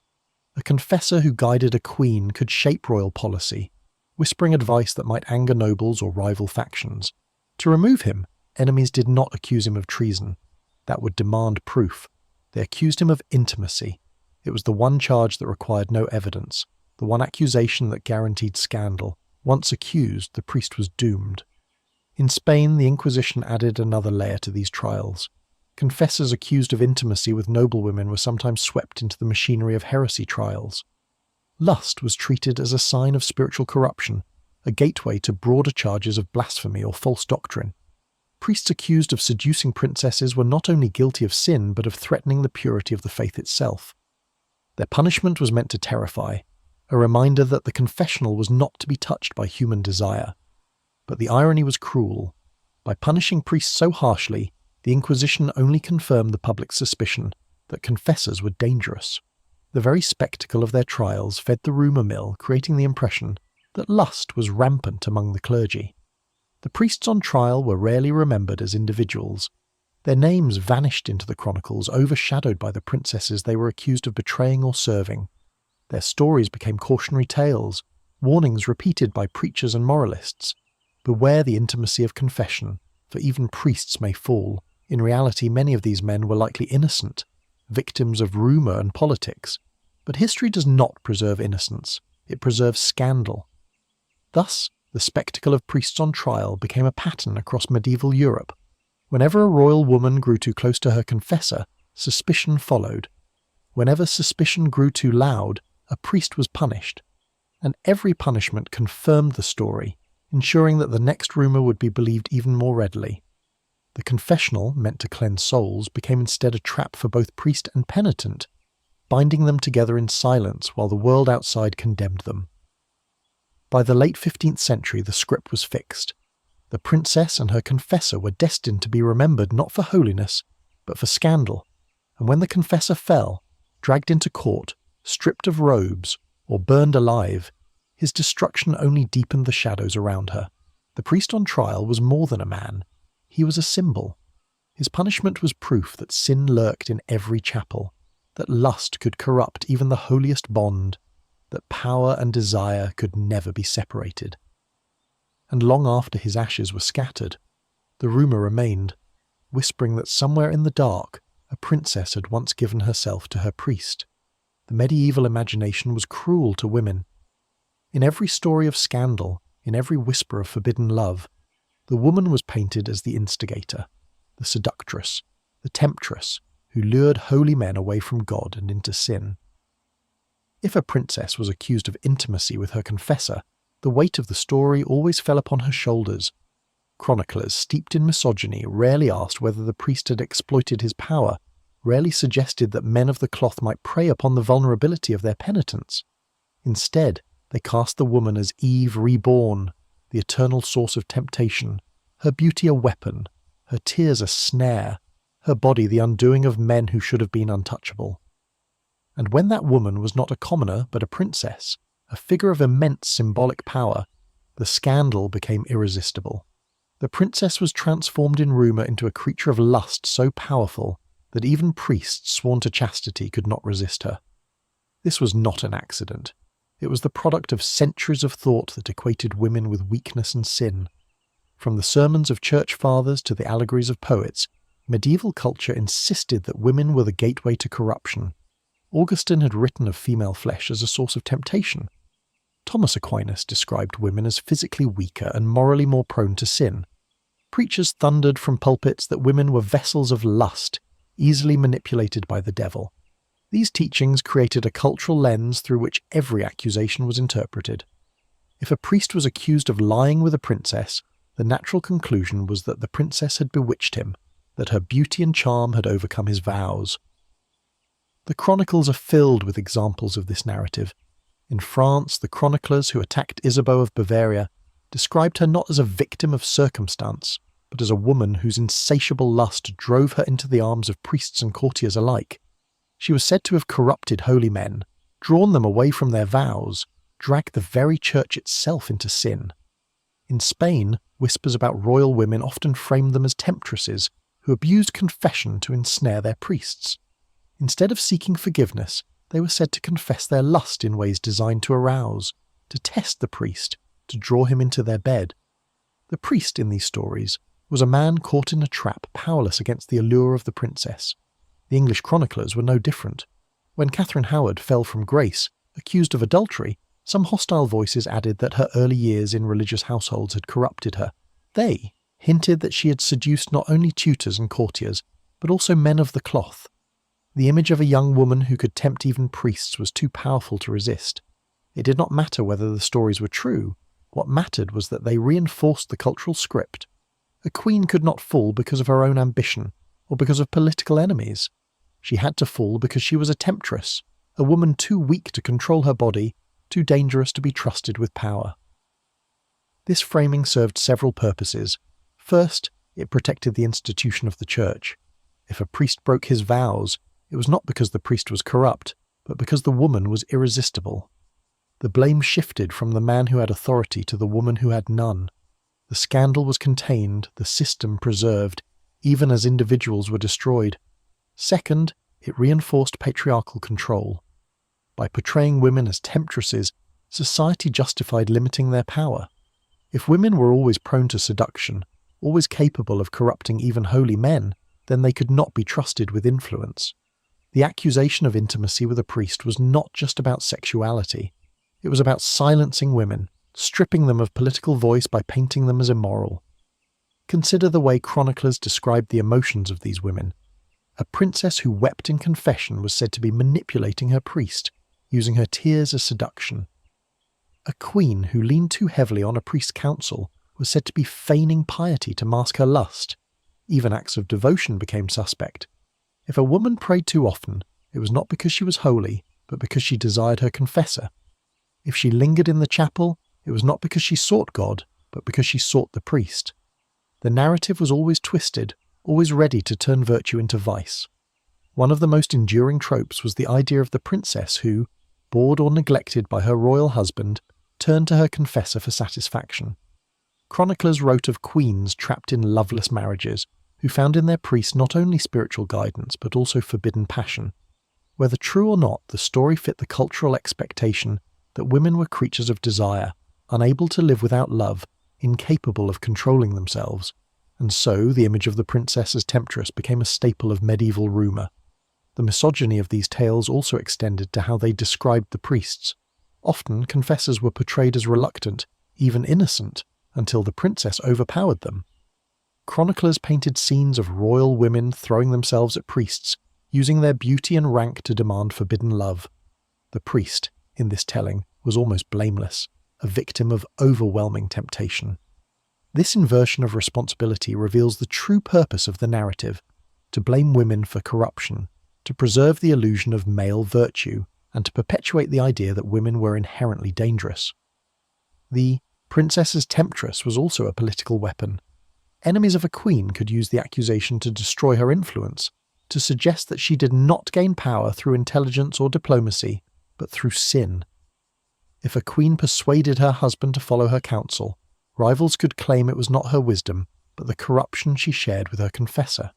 A confessor who guided a queen could shape royal policy, whispering advice that might anger nobles or rival factions. To remove him, enemies did not accuse him of treason. That would demand proof. They accused him of intimacy. It was the one charge that required no evidence, the one accusation that guaranteed scandal. Once accused, the priest was doomed. In Spain, the Inquisition added another layer to these trials. Confessors accused of intimacy with noblewomen were sometimes swept into the machinery of heresy trials. Lust was treated as a sign of spiritual corruption, a gateway to broader charges of blasphemy or false doctrine. Priests accused of seducing princesses were not only guilty of sin but of threatening the purity of the faith itself. Their punishment was meant to terrify, a reminder that the confessional was not to be touched by human desire. But the irony was cruel. By punishing priests so harshly, the Inquisition only confirmed the public suspicion that confessors were dangerous. The very spectacle of their trials fed the rumour mill, creating the impression that lust was rampant among the clergy. The priests on trial were rarely remembered as individuals. Their names vanished into the chronicles, overshadowed by the princesses they were accused of betraying or serving. Their stories became cautionary tales, warnings repeated by preachers and moralists. Beware the intimacy of confession, for even priests may fall. In reality, many of these men were likely innocent, victims of rumour and politics. But history does not preserve innocence, it preserves scandal. Thus, the spectacle of priests on trial became a pattern across medieval Europe. Whenever a royal woman grew too close to her confessor, suspicion followed. Whenever suspicion grew too loud, a priest was punished. And every punishment confirmed the story, ensuring that the next rumour would be believed even more readily. The confessional, meant to cleanse souls, became instead a trap for both priest and penitent, binding them together in silence while the world outside condemned them. By the late 15th century, the script was fixed. The princess and her confessor were destined to be remembered not for holiness, but for scandal, and when the confessor fell, dragged into court, stripped of robes, or burned alive, his destruction only deepened the shadows around her. The priest on trial was more than a man. He was a symbol. His punishment was proof that sin lurked in every chapel, that lust could corrupt even the holiest bond, that power and desire could never be separated. And long after his ashes were scattered, the rumour remained, whispering that somewhere in the dark a princess had once given herself to her priest. The medieval imagination was cruel to women. In every story of scandal, in every whisper of forbidden love, the woman was painted as the instigator, the seductress, the temptress, who lured holy men away from God and into sin. If a princess was accused of intimacy with her confessor, the weight of the story always fell upon her shoulders. Chroniclers steeped in misogyny rarely asked whether the priest had exploited his power, rarely suggested that men of the cloth might prey upon the vulnerability of their penitents. Instead, They cast the woman as Eve reborn, the eternal source of temptation, her beauty a weapon, her tears a snare, her body the undoing of men who should have been untouchable. And when that woman was not a commoner but a princess, a figure of immense symbolic power, the scandal became irresistible. The princess was transformed in rumour into a creature of lust so powerful that even priests sworn to chastity could not resist her. This was not an accident. It was the product of centuries of thought that equated women with weakness and sin. From the sermons of church fathers to the allegories of poets, medieval culture insisted that women were the gateway to corruption. Augustine had written of female flesh as a source of temptation. Thomas Aquinas described women as physically weaker and morally more prone to sin. Preachers thundered from pulpits that women were vessels of lust, easily manipulated by the devil. These teachings created a cultural lens through which every accusation was interpreted. If a priest was accused of lying with a princess, the natural conclusion was that the princess had bewitched him, that her beauty and charm had overcome his vows. The chronicles are filled with examples of this narrative. In France, the chroniclers who attacked Isabeau of Bavaria described her not as a victim of circumstance, but as a woman whose insatiable lust drove her into the arms of priests and courtiers alike. She was said to have corrupted holy men, drawn them away from their vows, dragged the very church itself into sin. In Spain, whispers about royal women often framed them as temptresses who abused confession to ensnare their priests. Instead of seeking forgiveness, they were said to confess their lust in ways designed to arouse, to test the priest, to draw him into their bed. The priest in these stories was a man caught in a trap, powerless against the allure of the princess. The English chroniclers were no different. When Catherine Howard fell from grace, accused of adultery, some hostile voices added that her early years in religious households had corrupted her. They hinted that she had seduced not only tutors and courtiers, but also men of the cloth. The image of a young woman who could tempt even priests was too powerful to resist. It did not matter whether the stories were true. What mattered was that they reinforced the cultural script. A queen could not fall because of her own ambition, or because of political enemies. She had to fall because she was a temptress, a woman too weak to control her body, too dangerous to be trusted with power. This framing served several purposes. First, it protected the institution of the church. If a priest broke his vows, it was not because the priest was corrupt, but because the woman was irresistible. The blame shifted from the man who had authority to the woman who had none. The scandal was contained, the system preserved, even as individuals were destroyed. Second, it reinforced patriarchal control. By portraying women as temptresses, society justified limiting their power. If women were always prone to seduction, always capable of corrupting even holy men, then they could not be trusted with influence. The accusation of intimacy with a priest was not just about sexuality. It was about silencing women, stripping them of political voice by painting them as immoral. Consider the way chroniclers described the emotions of these women. A princess who wept in confession was said to be manipulating her priest, using her tears as seduction. A queen who leaned too heavily on a priest's counsel was said to be feigning piety to mask her lust. Even acts of devotion became suspect. If a woman prayed too often, it was not because she was holy, but because she desired her confessor. If she lingered in the chapel, it was not because she sought God, but because she sought the priest. The narrative was always twisted, always ready to turn virtue into vice. One of the most enduring tropes was the idea of the princess who, bored or neglected by her royal husband, turned to her confessor for satisfaction. Chroniclers wrote of queens trapped in loveless marriages, who found in their priest not only spiritual guidance but also forbidden passion. Whether true or not, the story fit the cultural expectation that women were creatures of desire, unable to live without love, incapable of controlling themselves, and so the image of the princess as temptress became a staple of medieval rumour. The misogyny of these tales also extended to how they described the priests. Often confessors were portrayed as reluctant, even innocent, until the princess overpowered them. Chroniclers painted scenes of royal women throwing themselves at priests, using their beauty and rank to demand forbidden love. The priest, in this telling, was almost blameless, a victim of overwhelming temptation. This inversion of responsibility reveals the true purpose of the narrative: to blame women for corruption, to preserve the illusion of male virtue, and to perpetuate the idea that women were inherently dangerous. The princess's temptress was also a political weapon. Enemies of a queen could use the accusation to destroy her influence, to suggest that she did not gain power through intelligence or diplomacy, but through sin. If a queen persuaded her husband to follow her counsel, rivals could claim it was not her wisdom, but the corruption she shared with her confessor.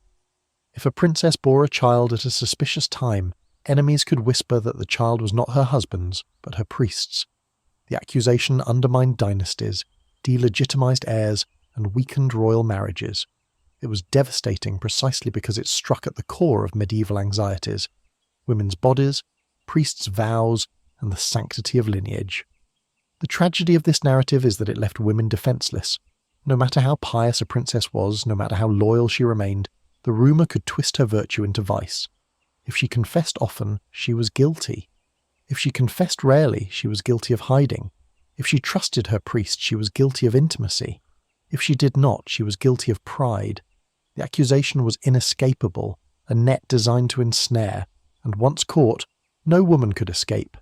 If a princess bore a child at a suspicious time, enemies could whisper that the child was not her husband's, but her priest's. The accusation undermined dynasties, delegitimized heirs, and weakened royal marriages. It was devastating precisely because it struck at the core of medieval anxieties: women's bodies, priests' vows, and the sanctity of lineage. The tragedy of this narrative is that it left women defenseless. No matter how pious a princess was, no matter how loyal she remained, the rumour could twist her virtue into vice. If she confessed often, she was guilty. If she confessed rarely, she was guilty of hiding. If she trusted her priest, she was guilty of intimacy. If she did not, she was guilty of pride. The accusation was inescapable, a net designed to ensnare, and once caught, no woman could escape.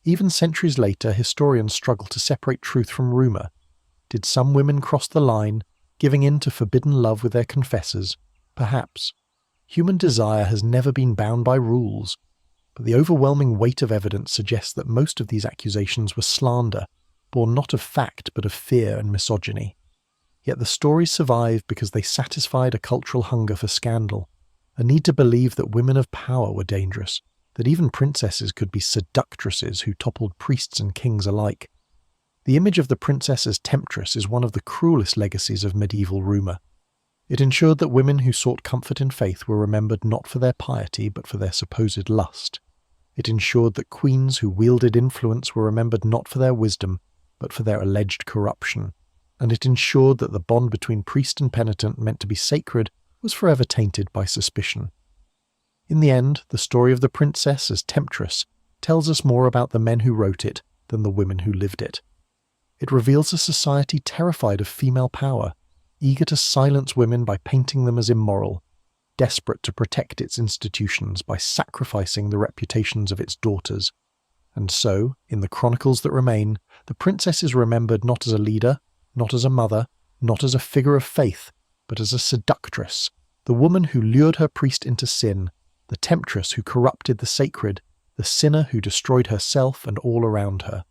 Even centuries later, historians struggle to separate truth from rumour. Did some women cross the line, giving in to forbidden love with their confessors? Perhaps. Human desire has never been bound by rules, but the overwhelming weight of evidence suggests that most of these accusations were slander, born not of fact but of fear and misogyny. Yet the stories survive because they satisfied a cultural hunger for scandal, a need to believe that women of power were dangerous, that even princesses could be seductresses who toppled priests and kings alike. The image of the princess as temptress is one of the cruelest legacies of medieval rumour. It ensured that women who sought comfort in faith were remembered not for their piety but for their supposed lust. It ensured that queens who wielded influence were remembered not for their wisdom but for their alleged corruption. And it ensured that the bond between priest and penitent meant to be sacred was forever tainted by suspicion. In the end, the story of the princess as temptress tells us more about the men who wrote it than the women who lived it. It reveals a society terrified of female power, eager to silence women by painting them as immoral, desperate to protect its institutions by sacrificing the reputations of its daughters. And so, in the chronicles that remain, the princess is remembered not as a leader, not as a mother, not as a figure of faith, but as a seductress, the woman who lured her priest into sin, the temptress who corrupted the sacred, the sinner who destroyed herself and all around her.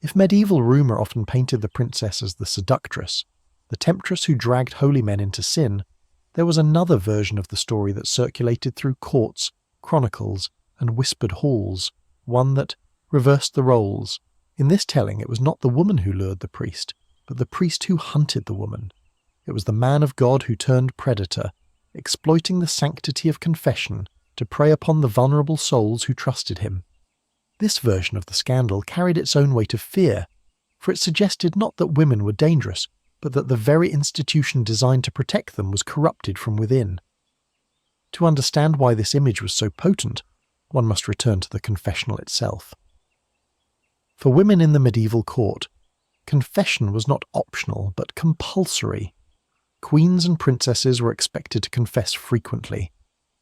If medieval rumour often painted the princess as the seductress, the temptress who dragged holy men into sin, there was another version of the story that circulated through courts, chronicles, and whispered halls, one that reversed the roles. In this telling, it was not the woman who lured the priest, but the priest who hunted the woman. It was the man of God who turned predator, exploiting the sanctity of confession to prey upon the vulnerable souls who trusted him. This version of the scandal carried its own weight of fear, for it suggested not that women were dangerous, but that the very institution designed to protect them was corrupted from within. To understand why this image was so potent, one must return to the confessional itself. For women in the medieval court, confession was not optional, but compulsory. Queens and princesses were expected to confess frequently,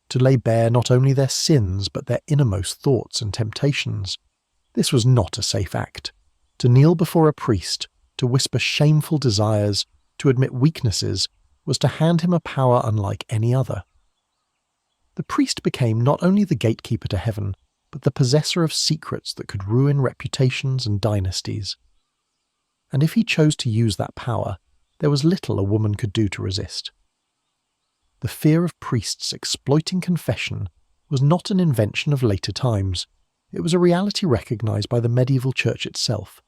to lay bare not only their sins but their innermost thoughts and temptations. This was not a safe act. To kneel before a priest, to whisper shameful desires, to admit weaknesses, was to hand him a power unlike any other. The priest became not only the gatekeeper to heaven, but the possessor of secrets that could ruin reputations and dynasties. And if he chose to use that power, there was little a woman could do to resist. The fear of priests exploiting confession was not an invention of later times. It was a reality recognized by the medieval church itself.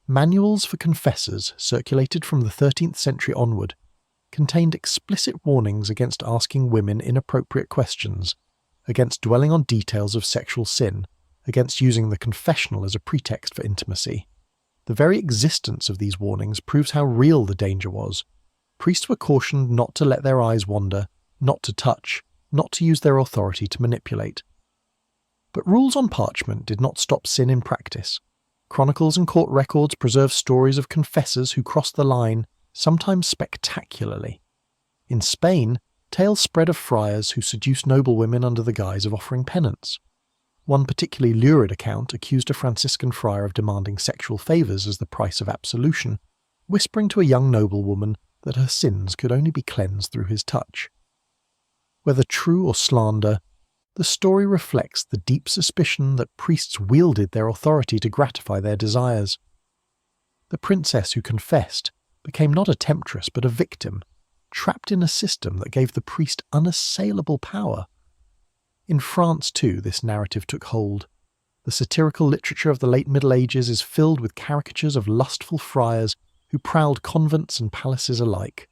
Manuals for confessors, circulated from the 13th century onward, contained explicit warnings against asking women inappropriate questions, against dwelling on details of sexual sin, against using the confessional as a pretext for intimacy. The very existence of these warnings proves how real the danger was. Priests were cautioned not to let their eyes wander, not to touch, not to use their authority to manipulate. But rules on parchment did not stop sin in practice. Chronicles and court records preserve stories of confessors who crossed the line, sometimes spectacularly. In Spain, tales spread of friars who seduced noblewomen under the guise of offering penance. One particularly lurid account accused a Franciscan friar of demanding sexual favours as the price of absolution, whispering to a young noblewoman that her sins could only be cleansed through his touch. Whether true or slander, the story reflects the deep suspicion that priests wielded their authority to gratify their desires. The princess who confessed became not a temptress but a victim, trapped in a system that gave the priest unassailable power. In France, too, this narrative took hold. The satirical literature of the late Middle Ages is filled with caricatures of lustful friars who prowled convents and palaces alike.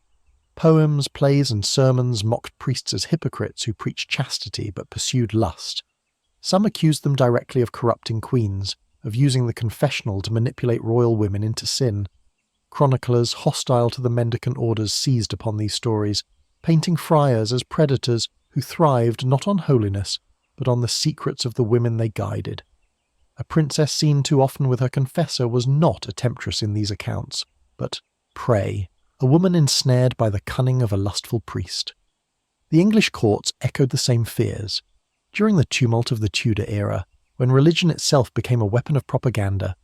Poems, plays, and sermons mocked priests as hypocrites who preached chastity but pursued lust. Some accused them directly of corrupting queens, of using the confessional to manipulate royal women into sin. Chroniclers hostile to the mendicant orders seized upon these stories, painting friars as predators who thrived not on holiness, but on the secrets of the women they guided. A princess seen too often with her confessor was not a temptress in these accounts, but prey, a woman ensnared by the cunning of a lustful priest. The English courts echoed the same fears. During the tumult of the Tudor era, when religion itself became a weapon of propaganda,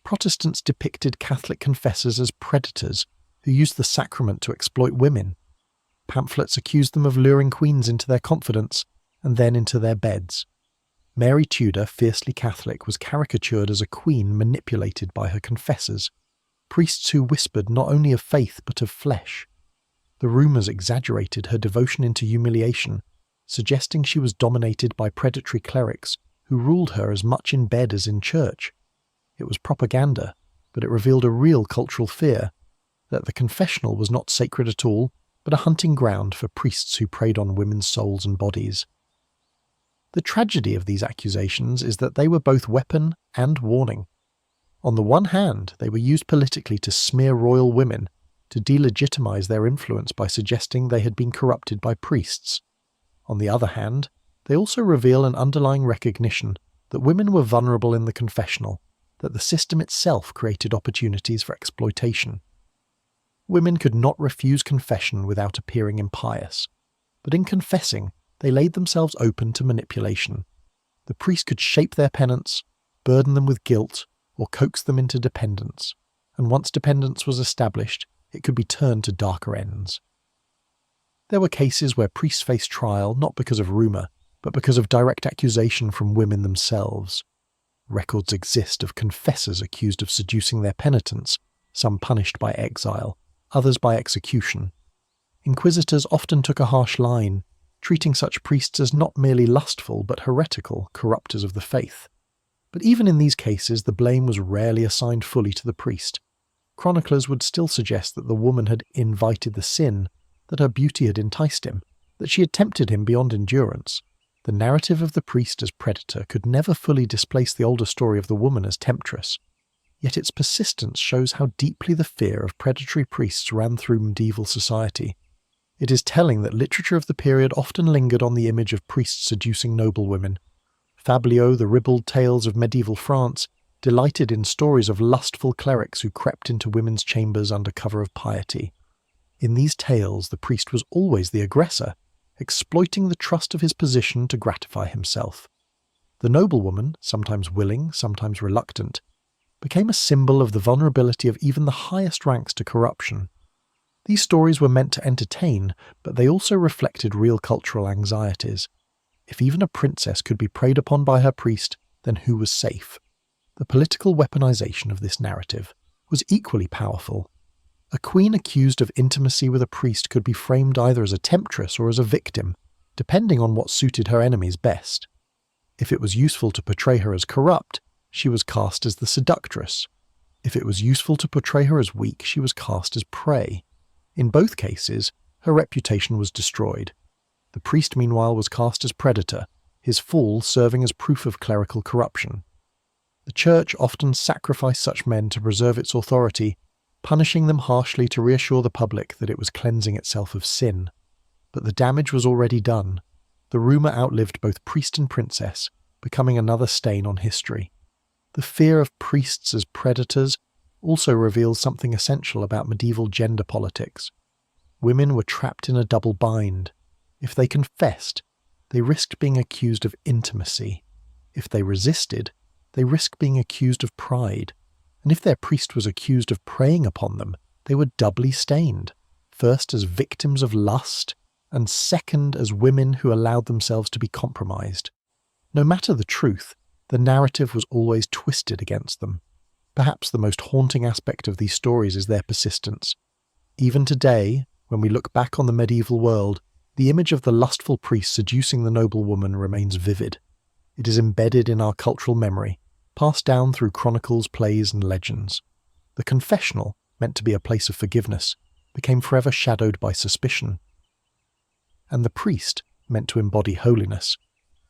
Protestants depicted Catholic confessors as predators who used the sacrament to exploit women. Pamphlets accused them of luring queens into their confidence and then into their beds. Mary Tudor, fiercely Catholic, was caricatured as a queen manipulated by her confessors, priests who whispered not only of faith but of flesh. The rumours exaggerated her devotion into humiliation, suggesting she was dominated by predatory clerics who ruled her as much in bed as in church. It was propaganda, but it revealed a real cultural fear, that the confessional was not sacred at all, but a hunting ground for priests who preyed on women's souls and bodies. The tragedy of these accusations is that they were both weapon and warning. On the one hand, they were used politically to smear royal women, to delegitimize their influence by suggesting they had been corrupted by priests. On the other hand, they also reveal an underlying recognition that women were vulnerable in the confessional, that the system itself created opportunities for exploitation. Women could not refuse confession without appearing impious, but in confessing, they laid themselves open to manipulation. The priest could shape their penance, burden them with guilt, or coax them into dependence, and once dependence was established, it could be turned to darker ends. There were cases where priests faced trial not because of rumour, but because of direct accusation from women themselves. Records exist of confessors accused of seducing their penitents, some punished by exile, others by execution. Inquisitors often took a harsh line, treating such priests as not merely lustful but heretical corrupters of the faith. But even in these cases, the blame was rarely assigned fully to the priest. Chroniclers would still suggest that the woman had invited the sin, that her beauty had enticed him, that she had tempted him beyond endurance. The narrative of the priest as predator could never fully displace the older story of the woman as temptress. Yet its persistence shows how deeply the fear of predatory priests ran through medieval society. It is telling that literature of the period often lingered on the image of priests seducing noblewomen. Fabliaux, the ribald tales of medieval France, delighted in stories of lustful clerics who crept into women's chambers under cover of piety. In these tales, the priest was always the aggressor, exploiting the trust of his position to gratify himself. The noblewoman, sometimes willing, sometimes reluctant, became a symbol of the vulnerability of even the highest ranks to corruption. These stories were meant to entertain, but they also reflected real cultural anxieties. If even a princess could be preyed upon by her priest, then who was safe? The political weaponization of this narrative was equally powerful. A queen accused of intimacy with a priest could be framed either as a temptress or as a victim, depending on what suited her enemies best. If it was useful to portray her as corrupt, she was cast as the seductress. If it was useful to portray her as weak, she was cast as prey. In both cases, her reputation was destroyed. The priest, meanwhile, was cast as predator, his fall serving as proof of clerical corruption. The Church often sacrificed such men to preserve its authority, punishing them harshly to reassure the public that it was cleansing itself of sin. But the damage was already done. The rumour outlived both priest and princess, becoming another stain on history. The fear of priests as predators also reveals something essential about medieval gender politics. Women were trapped in a double bind. If they confessed, they risked being accused of intimacy. If they resisted, they risked being accused of pride, and if their priest was accused of preying upon them, they were doubly stained, first as victims of lust, and second as women who allowed themselves to be compromised. No matter the truth, the narrative was always twisted against them. Perhaps the most haunting aspect of these stories is their persistence. Even today, when we look back on the medieval world, the image of the lustful priest seducing the noble woman remains vivid. It is embedded in our cultural memory, passed down through chronicles, plays, and legends. The confessional, meant to be a place of forgiveness, became forever shadowed by suspicion. And the priest, meant to embody holiness,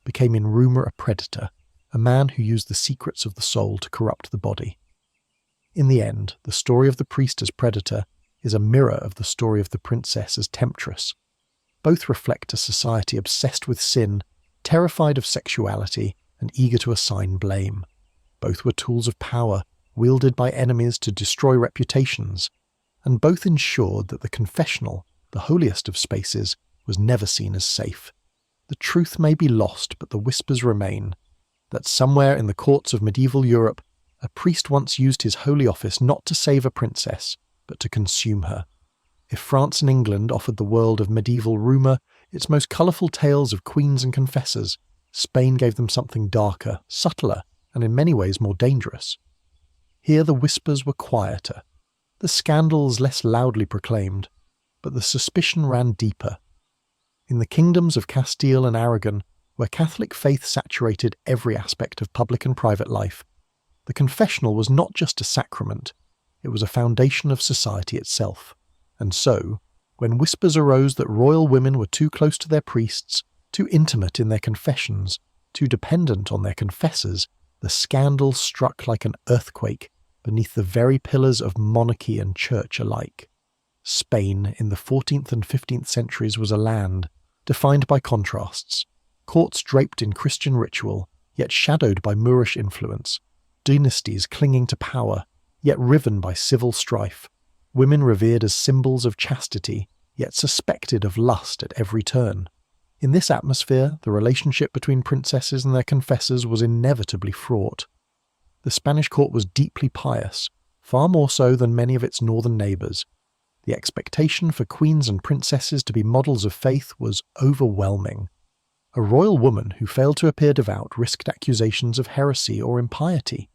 became in rumour a predator, a man who used the secrets of the soul to corrupt the body. In the end, the story of the priest as predator is a mirror of the story of the princess as temptress. Both reflect a society obsessed with sin, terrified of sexuality, and eager to assign blame. Both were tools of power, wielded by enemies to destroy reputations, and both ensured that the confessional, the holiest of spaces, was never seen as safe. The truth may be lost, but the whispers remain, that somewhere in the courts of medieval Europe, a priest once used his holy office not to save a princess, but to consume her. If France and England offered the world of medieval rumour its most colourful tales of queens and confessors, Spain gave them something darker, subtler, and in many ways more dangerous. Here the whispers were quieter, the scandals less loudly proclaimed, but the suspicion ran deeper. In the kingdoms of Castile and Aragon, where Catholic faith saturated every aspect of public and private life, the confessional was not just a sacrament, it was a foundation of society itself. And so, when whispers arose that royal women were too close to their priests, too intimate in their confessions, too dependent on their confessors, the scandal struck like an earthquake beneath the very pillars of monarchy and church alike. Spain in the 14th and 15th centuries was a land defined by contrasts, courts draped in Christian ritual, yet shadowed by Moorish influence, dynasties clinging to power, yet riven by civil strife, women revered as symbols of chastity, yet suspected of lust at every turn. In this atmosphere, the relationship between princesses and their confessors was inevitably fraught. The Spanish court was deeply pious, far more so than many of its northern neighbours. The expectation for queens and princesses to be models of faith was overwhelming. A royal woman who failed to appear devout risked accusations of heresy or impiety.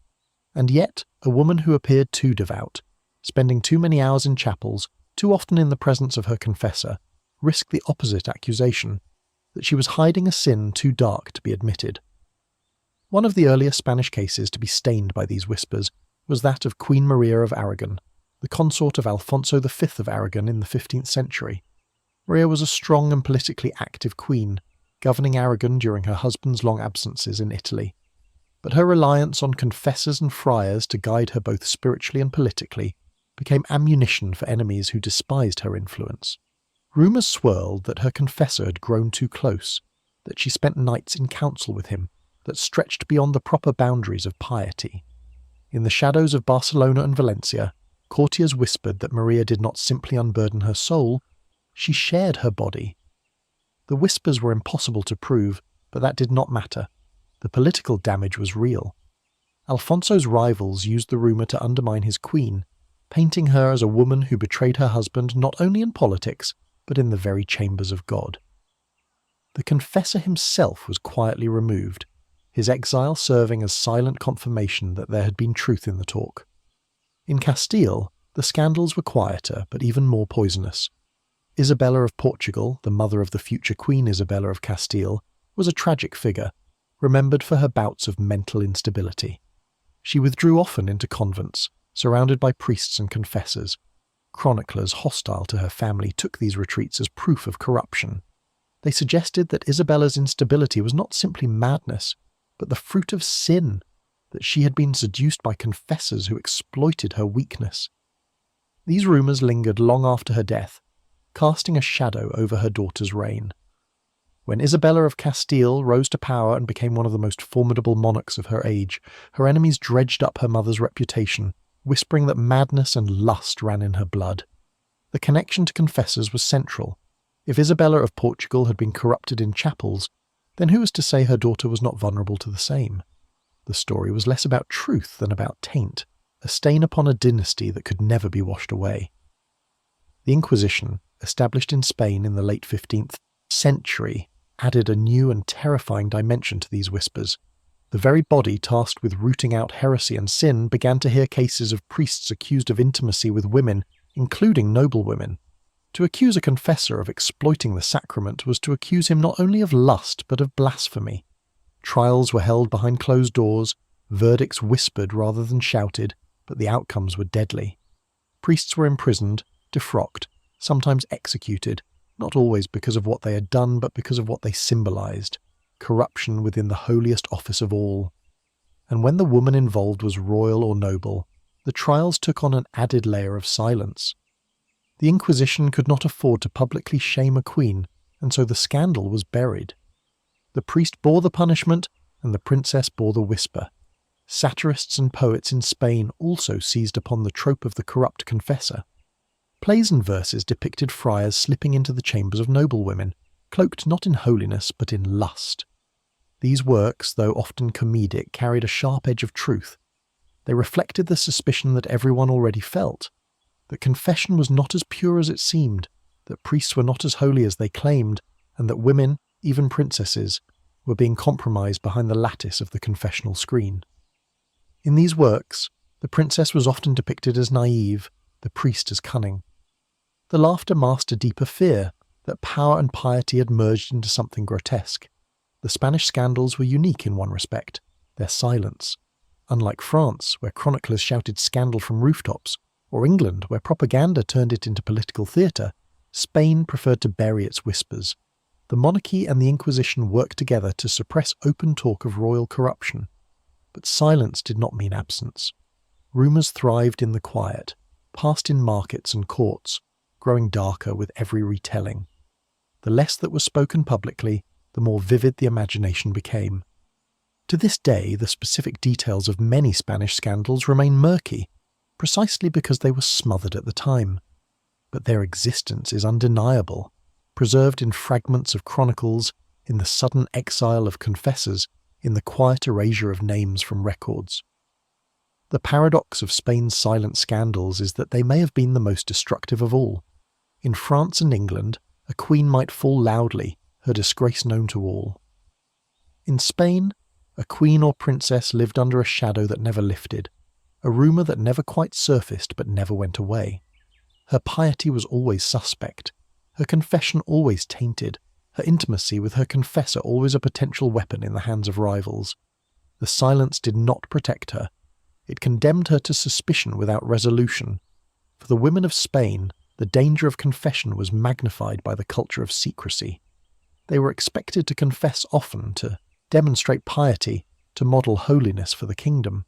And yet, a woman who appeared too devout, spending too many hours in chapels, too often in the presence of her confessor, risked the opposite accusation, that she was hiding a sin too dark to be admitted. One of the earliest Spanish cases to be stained by these whispers was that of Queen Maria of Aragon, the consort of Alfonso V of Aragon in the 15th century. Maria was a strong and politically active queen, governing Aragon during her husband's long absences in Italy. But her reliance on confessors and friars to guide her both spiritually and politically became ammunition for enemies who despised her influence. Rumours swirled that her confessor had grown too close, that she spent nights in council with him, that stretched beyond the proper boundaries of piety. In the shadows of Barcelona and Valencia, courtiers whispered that Maria did not simply unburden her soul, she shared her body. The whispers were impossible to prove, but that did not matter. The political damage was real. Alfonso's rivals used the rumour to undermine his queen, painting her as a woman who betrayed her husband not only in politics, but in the very chambers of God. The confessor himself was quietly removed, his exile serving as silent confirmation that there had been truth in the talk. In Castile, the scandals were quieter, but even more poisonous. Isabella of Portugal, the mother of the future Queen Isabella of Castile, was a tragic figure, remembered for her bouts of mental instability. She withdrew often into convents, surrounded by priests and confessors. Chroniclers hostile to her family took these retreats as proof of corruption. They suggested that Isabella's instability was not simply madness, but the fruit of sin, that she had been seduced by confessors who exploited her weakness. These rumours lingered long after her death, casting a shadow over her daughter's reign. When Isabella of Castile rose to power and became one of the most formidable monarchs of her age, her enemies dredged up her mother's reputation, whispering that madness and lust ran in her blood. The connection to confessors was central. If Isabella of Portugal had been corrupted in chapels, then who was to say her daughter was not vulnerable to the same? The story was less about truth than about taint, a stain upon a dynasty that could never be washed away. The Inquisition, established in Spain in the late 15th century, added a new and terrifying dimension to these whispers. The very body tasked with rooting out heresy and sin began to hear cases of priests accused of intimacy with women, including noblewomen. To accuse a confessor of exploiting the sacrament was to accuse him not only of lust but of blasphemy. Trials were held behind closed doors, verdicts whispered rather than shouted, but the outcomes were deadly. Priests were imprisoned, defrocked, sometimes executed, not always because of what they had done but because of what they symbolized: corruption within the holiest office of all. And when the woman involved was royal or noble, the trials took on an added layer of silence. The Inquisition could not afford to publicly shame a queen, and so the scandal was buried. The priest bore the punishment, and the princess bore the whisper. Satirists and poets in Spain also seized upon the trope of the corrupt confessor. Plays and verses depicted friars slipping into the chambers of noblewomen, cloaked not in holiness but in lust. These works, though often comedic, carried a sharp edge of truth. They reflected the suspicion that everyone already felt, that confession was not as pure as it seemed, that priests were not as holy as they claimed, and that women, even princesses, were being compromised behind the lattice of the confessional screen. In these works, the princess was often depicted as naive, the priest as cunning. The laughter masked a deeper fear, that power and piety had merged into something grotesque. The Spanish scandals were unique in one respect: their silence. Unlike France, where chroniclers shouted scandal from rooftops, or England, where propaganda turned it into political theatre, Spain preferred to bury its whispers. The monarchy and the Inquisition worked together to suppress open talk of royal corruption. But silence did not mean absence. Rumours thrived in the quiet, passed in markets and courts, growing darker with every retelling. The less that was spoken publicly, the more vivid the imagination became. To this day, the specific details of many Spanish scandals remain murky, precisely because they were smothered at the time. But their existence is undeniable, preserved in fragments of chronicles, in the sudden exile of confessors, in the quiet erasure of names from records. The paradox of Spain's silent scandals is that they may have been the most destructive of all. In France and England, a queen might fall loudly, her disgrace known to all. In Spain, a queen or princess lived under a shadow that never lifted, a rumour that never quite surfaced but never went away. Her piety was always suspect, her confession always tainted, her intimacy with her confessor always a potential weapon in the hands of rivals. The silence did not protect her. It condemned her to suspicion without resolution. For the women of Spain, the danger of confession was magnified by the culture of secrecy. They were expected to confess often, to demonstrate piety, to model holiness for the kingdom.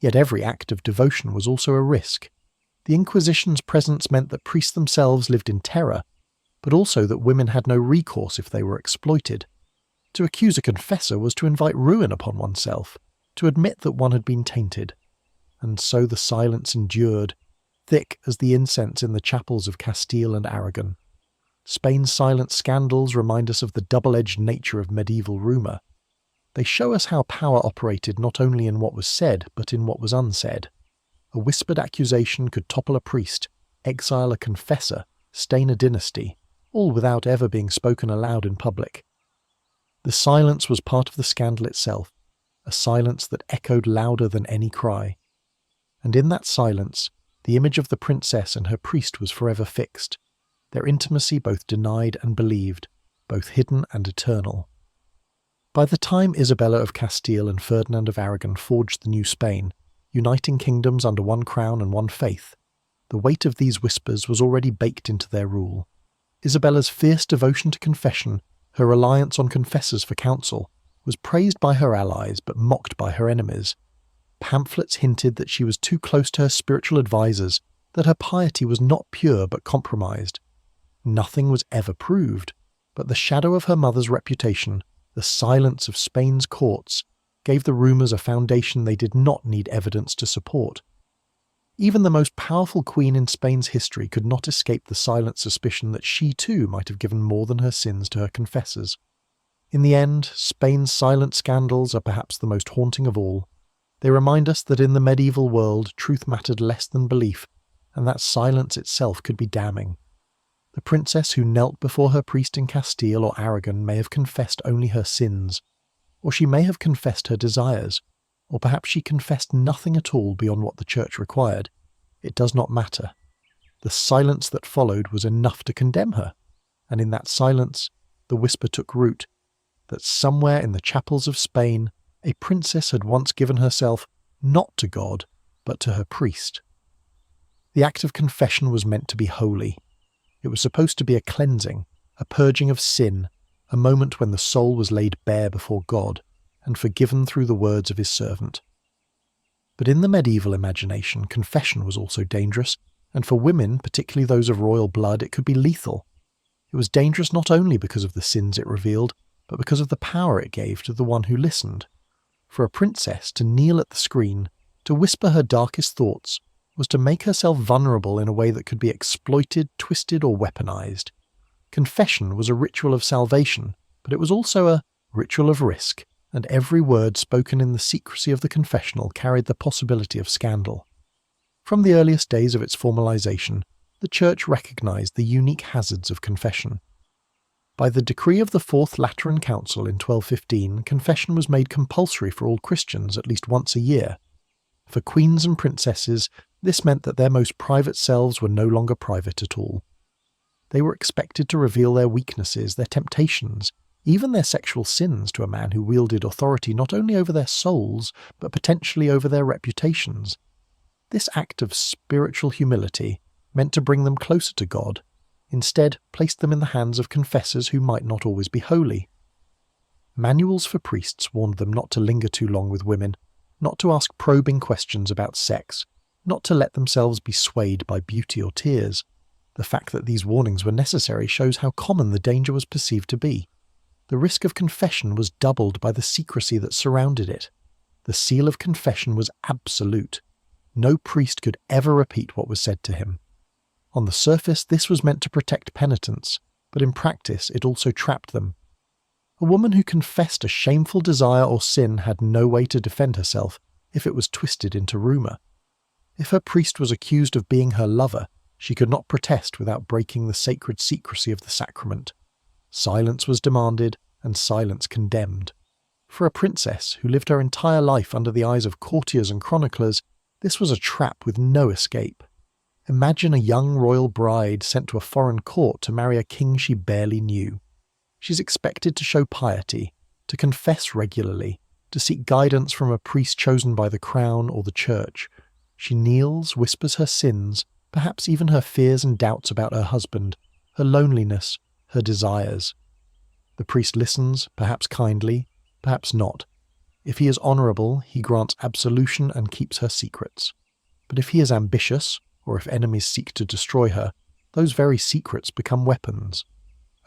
Yet every act of devotion was also a risk. The Inquisition's presence meant that priests themselves lived in terror, but also that women had no recourse if they were exploited. To accuse a confessor was to invite ruin upon oneself, to admit that one had been tainted. And so the silence endured, thick as the incense in the chapels of Castile and Aragon. Spain's silent scandals remind us of the double-edged nature of medieval rumour. They show us how power operated not only in what was said, but in what was unsaid. A whispered accusation could topple a priest, exile a confessor, stain a dynasty, all without ever being spoken aloud in public. The silence was part of the scandal itself, a silence that echoed louder than any cry. And in that silence, the image of the princess and her priest was forever fixed, their intimacy both denied and believed, both hidden and eternal. By the time Isabella of Castile and Ferdinand of Aragon forged the new Spain, uniting kingdoms under one crown and one faith, the weight of these whispers was already baked into their rule. Isabella's fierce devotion to confession, her reliance on confessors for counsel, was praised by her allies but mocked by her enemies. Pamphlets hinted that she was too close to her spiritual advisors, that her piety was not pure but compromised. Nothing was ever proved, but the shadow of her mother's reputation, the silence of Spain's courts, gave the rumours a foundation they did not need evidence to support. Even the most powerful queen in Spain's history could not escape the silent suspicion that she too might have given more than her sins to her confessors. In the end, Spain's silent scandals are perhaps the most haunting of all. They remind us that in the medieval world, truth mattered less than belief, and that silence itself could be damning. The princess who knelt before her priest in Castile or Aragon may have confessed only her sins, or she may have confessed her desires, or perhaps she confessed nothing at all beyond what the church required. It does not matter. The silence that followed was enough to condemn her, and in that silence, the whisper took root that somewhere in the chapels of Spain, a princess had once given herself not to God, but to her priest. The act of confession was meant to be holy. It was supposed to be a cleansing, a purging of sin, a moment when the soul was laid bare before God and forgiven through the words of his servant. But in the medieval imagination, confession was also dangerous, and for women, particularly those of royal blood, it could be lethal. It was dangerous not only because of the sins it revealed, but because of the power it gave to the one who listened. For a princess to kneel at the screen, to whisper her darkest thoughts, was to make herself vulnerable in a way that could be exploited, twisted, or weaponized. Confession was a ritual of salvation, but it was also a ritual of risk, and every word spoken in the secrecy of the confessional carried the possibility of scandal. From the earliest days of its formalization, the Church recognized the unique hazards of confession. By the decree of the Fourth Lateran Council in 1215, confession was made compulsory for all Christians at least once a year. For queens and princesses, this meant that their most private selves were no longer private at all. They were expected to reveal their weaknesses, their temptations, even their sexual sins to a man who wielded authority not only over their souls, but potentially over their reputations. This act of spiritual humility, meant to bring them closer to God, instead placed them in the hands of confessors who might not always be holy. Manuals for priests warned them not to linger too long with women, not to ask probing questions about sex, not to let themselves be swayed by beauty or tears. The fact that these warnings were necessary shows how common the danger was perceived to be. The risk of confession was doubled by the secrecy that surrounded it. The seal of confession was absolute. No priest could ever repeat what was said to him. On the surface, this was meant to protect penitents, but in practice it also trapped them. A woman who confessed a shameful desire or sin had no way to defend herself if it was twisted into rumour. If her priest was accused of being her lover, she could not protest without breaking the sacred secrecy of the sacrament. Silence was demanded, and silence condemned. For a princess who lived her entire life under the eyes of courtiers and chroniclers, this was a trap with no escape. Imagine a young royal bride sent to a foreign court to marry a king she barely knew. She's expected to show piety, to confess regularly, to seek guidance from a priest chosen by the crown or the church. She kneels, whispers her sins, perhaps even her fears and doubts about her husband, her loneliness, her desires. The priest listens, perhaps kindly, perhaps not. If he is honourable, he grants absolution and keeps her secrets. But if he is ambitious, or if enemies seek to destroy her, those very secrets become weapons.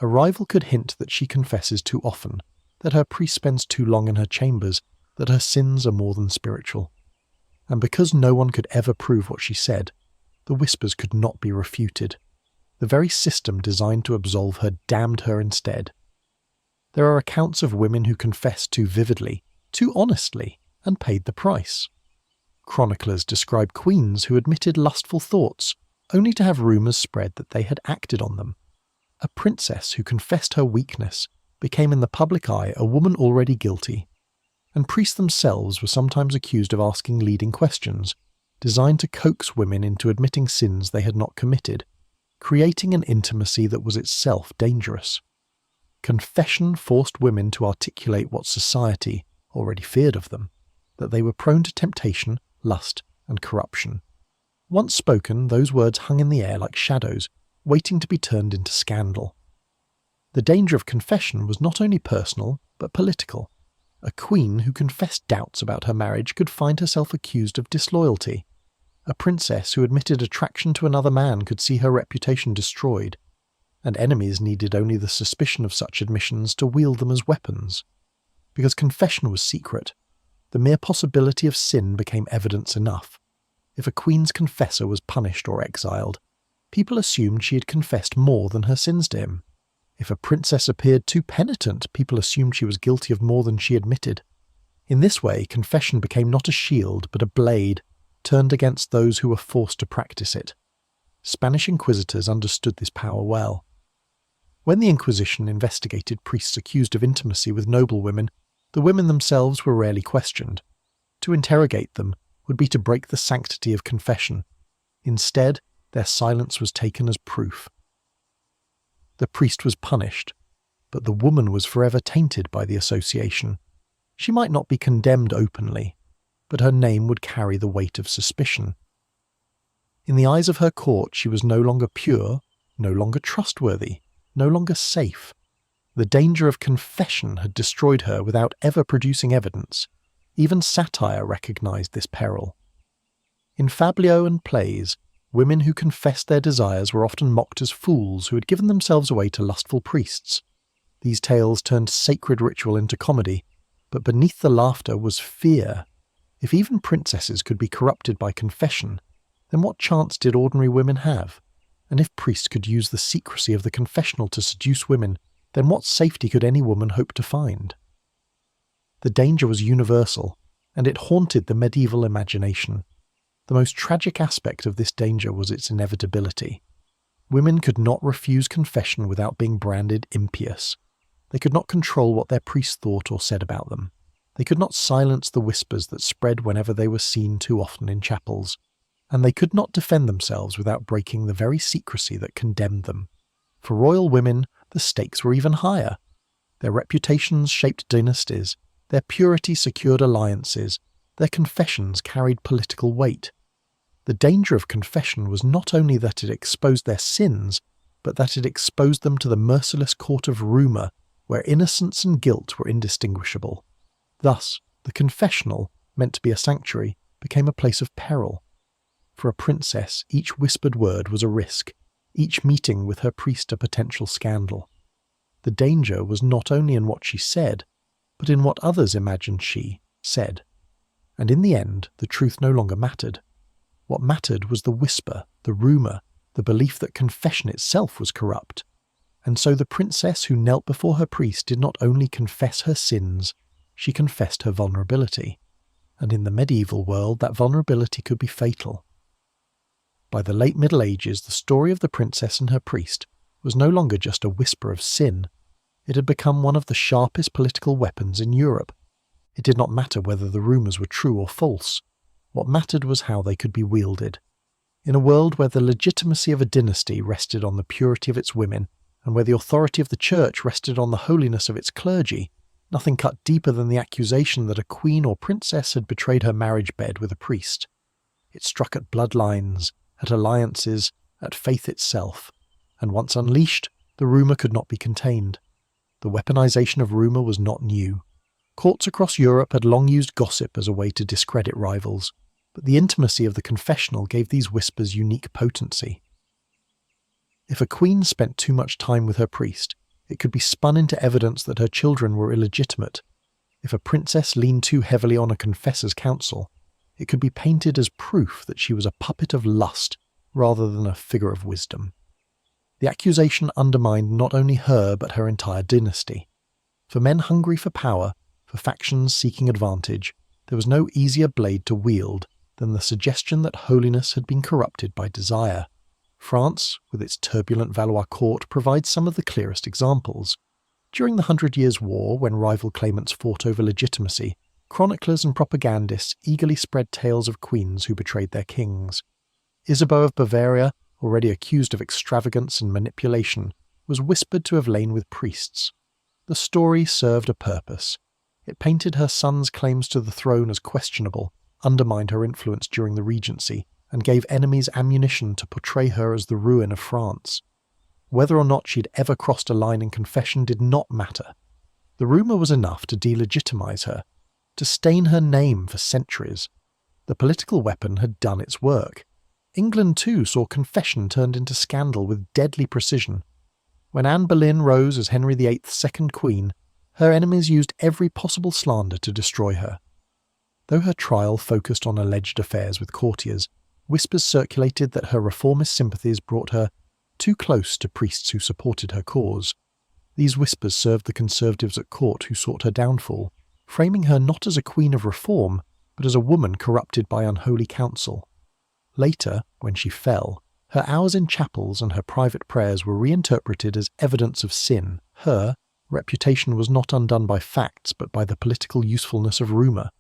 A rival could hint that she confesses too often, that her priest spends too long in her chambers, that her sins are more than spiritual. And because no one could ever prove what she said, the whispers could not be refuted. The very system designed to absolve her damned her instead. There are accounts of women who confessed too vividly, too honestly, and paid the price. Chroniclers describe queens who admitted lustful thoughts, only to have rumours spread that they had acted on them. A princess who confessed her weakness became in the public eye a woman already guilty, and priests themselves were sometimes accused of asking leading questions, designed to coax women into admitting sins they had not committed, creating an intimacy that was itself dangerous. Confession forced women to articulate what society already feared of them, that they were prone to temptation, lust, and corruption. Once spoken, those words hung in the air like shadows, waiting to be turned into scandal. The danger of confession was not only personal, but political. A queen who confessed doubts about her marriage could find herself accused of disloyalty. A princess who admitted attraction to another man could see her reputation destroyed, and enemies needed only the suspicion of such admissions to wield them as weapons. Because confession was secret, the mere possibility of sin became evidence enough. If a queen's confessor was punished or exiled, people assumed she had confessed more than her sins to him. If a princess appeared too penitent, people assumed she was guilty of more than she admitted. In this way, confession became not a shield, but a blade, turned against those who were forced to practice it. Spanish inquisitors understood this power well. When the Inquisition investigated priests accused of intimacy with noblewomen, the women themselves were rarely questioned. To interrogate them would be to break the sanctity of confession. Instead, their silence was taken as proof. The priest was punished, but the woman was forever tainted by the association. She might not be condemned openly, but her name would carry the weight of suspicion. In the eyes of her court, she was no longer pure, no longer trustworthy, no longer safe. The danger of confession had destroyed her without ever producing evidence. Even satire recognized this peril. In fabliaux and plays, women who confessed their desires were often mocked as fools who had given themselves away to lustful priests. These tales turned sacred ritual into comedy, but beneath the laughter was fear. If even princesses could be corrupted by confession, then what chance did ordinary women have? And if priests could use the secrecy of the confessional to seduce women, then what safety could any woman hope to find? The danger was universal, and it haunted the medieval imagination. The most tragic aspect of this danger was its inevitability. Women could not refuse confession without being branded impious. They could not control what their priests thought or said about them. They could not silence the whispers that spread whenever they were seen too often in chapels. And they could not defend themselves without breaking the very secrecy that condemned them. For royal women, the stakes were even higher. Their reputations shaped dynasties, their purity secured alliances, their confessions carried political weight. The danger of confession was not only that it exposed their sins, but that it exposed them to the merciless court of rumour, where innocence and guilt were indistinguishable. Thus, the confessional, meant to be a sanctuary, became a place of peril. For a princess, each whispered word was a risk, each meeting with her priest a potential scandal. The danger was not only in what she said, but in what others imagined she said. And in the end, the truth no longer mattered. What mattered was the whisper, the rumour, the belief that confession itself was corrupt. And so the princess who knelt before her priest did not only confess her sins, she confessed her vulnerability. And in the medieval world, that vulnerability could be fatal. By the late Middle Ages, the story of the princess and her priest was no longer just a whisper of sin. It had become one of the sharpest political weapons in Europe. It did not matter whether the rumours were true or false. What mattered was how they could be wielded. In a world where the legitimacy of a dynasty rested on the purity of its women, and where the authority of the church rested on the holiness of its clergy, nothing cut deeper than the accusation that a queen or princess had betrayed her marriage bed with a priest. It struck at bloodlines, at alliances, at faith itself, and once unleashed, the rumour could not be contained. The weaponization of rumour was not new. Courts across Europe had long used gossip as a way to discredit rivals, but the intimacy of the confessional gave these whispers unique potency. If a queen spent too much time with her priest, it could be spun into evidence that her children were illegitimate. If a princess leaned too heavily on a confessor's counsel, it could be painted as proof that she was a puppet of lust rather than a figure of wisdom. The accusation undermined not only her but her entire dynasty. For men hungry for power, for factions seeking advantage, there was no easier blade to wield than the suggestion that holiness had been corrupted by desire. France, with its turbulent Valois court, provides some of the clearest examples. During the 100 Years' War, when rival claimants fought over legitimacy, chroniclers and propagandists eagerly spread tales of queens who betrayed their kings. Isabeau of Bavaria, already accused of extravagance and manipulation, was whispered to have lain with priests. The story served a purpose. It painted her son's claims to the throne as questionable, undermined her influence during the regency, and gave enemies ammunition to portray her as the ruin of France. Whether or not she'd ever crossed a line in confession did not matter. The rumour was enough to delegitimize her, to stain her name for centuries. The political weapon had done its work. England too saw confession turned into scandal with deadly precision. When Anne Boleyn rose as Henry VIII's second queen, her enemies used every possible slander to destroy her. Though her trial focused on alleged affairs with courtiers, whispers circulated that her reformist sympathies brought her too close to priests who supported her cause. These whispers served the conservatives at court who sought her downfall, framing her not as a queen of reform, but as a woman corrupted by unholy counsel. Later, when she fell, her hours in chapels and her private prayers were reinterpreted as evidence of sin. Her reputation was not undone by facts, but by the political usefulness of rumour.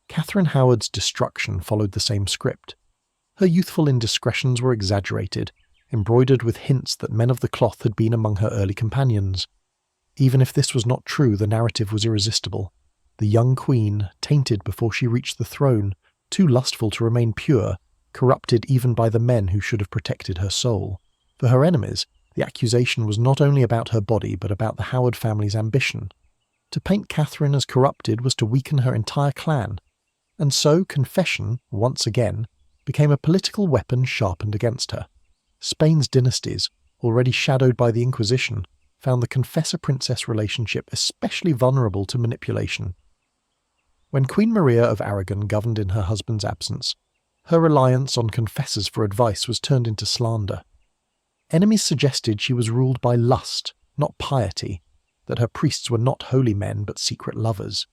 Catherine Howard's destruction followed the same script. Her youthful indiscretions were exaggerated, embroidered with hints that men of the cloth had been among her early companions. Even if this was not true, the narrative was irresistible. The young queen, tainted before she reached the throne, too lustful to remain pure, corrupted even by the men who should have protected her soul. For her enemies, the accusation was not only about her body but about the Howard family's ambition. To paint Catherine as corrupted was to weaken her entire clan, and so confession, once again, became a political weapon sharpened against her. Spain's dynasties, already shadowed by the Inquisition, found the confessor-princess relationship especially vulnerable to manipulation. When Queen Maria of Aragon governed in her husband's absence, her reliance on confessors for advice was turned into slander. Enemies suggested she was ruled by lust, not piety, that her priests were not holy men but secret lovers.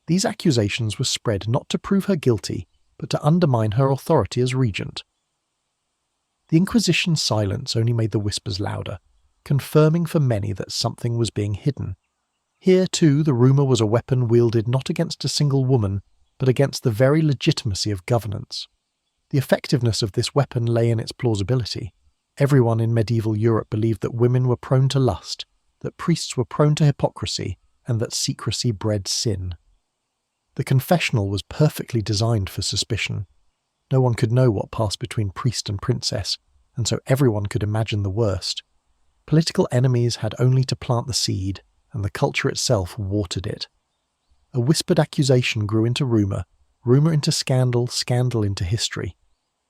These accusations were spread not to prove her guilty, but to undermine her authority as regent. The Inquisition's silence only made the whispers louder, confirming for many that something was being hidden. Here, too, the rumour was a weapon wielded not against a single woman, but against the very legitimacy of governance. The effectiveness of this weapon lay in its plausibility. Everyone in medieval Europe believed that women were prone to lust, that priests were prone to hypocrisy, and that secrecy bred sin. The confessional was perfectly designed for suspicion. No one could know what passed between priest and princess, and so everyone could imagine the worst. Political enemies had only to plant the seed, and the culture itself watered it. A whispered accusation grew into rumour, rumour into scandal, scandal into history.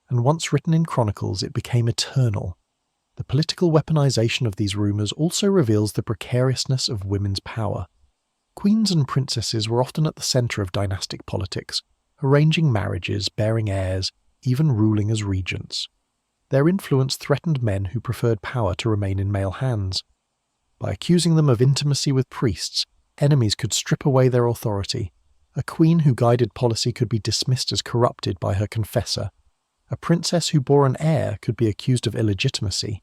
And once written in chronicles, it became eternal. The political weaponization of these rumours also reveals the precariousness of women's power. Queens and princesses were often at the centre of dynastic politics, arranging marriages, bearing heirs, even ruling as regents. Their influence threatened men who preferred power to remain in male hands. By accusing them of intimacy with priests, enemies could strip away their authority. A queen who guided policy could be dismissed as corrupted by her confessor. A princess who bore an heir could be accused of illegitimacy.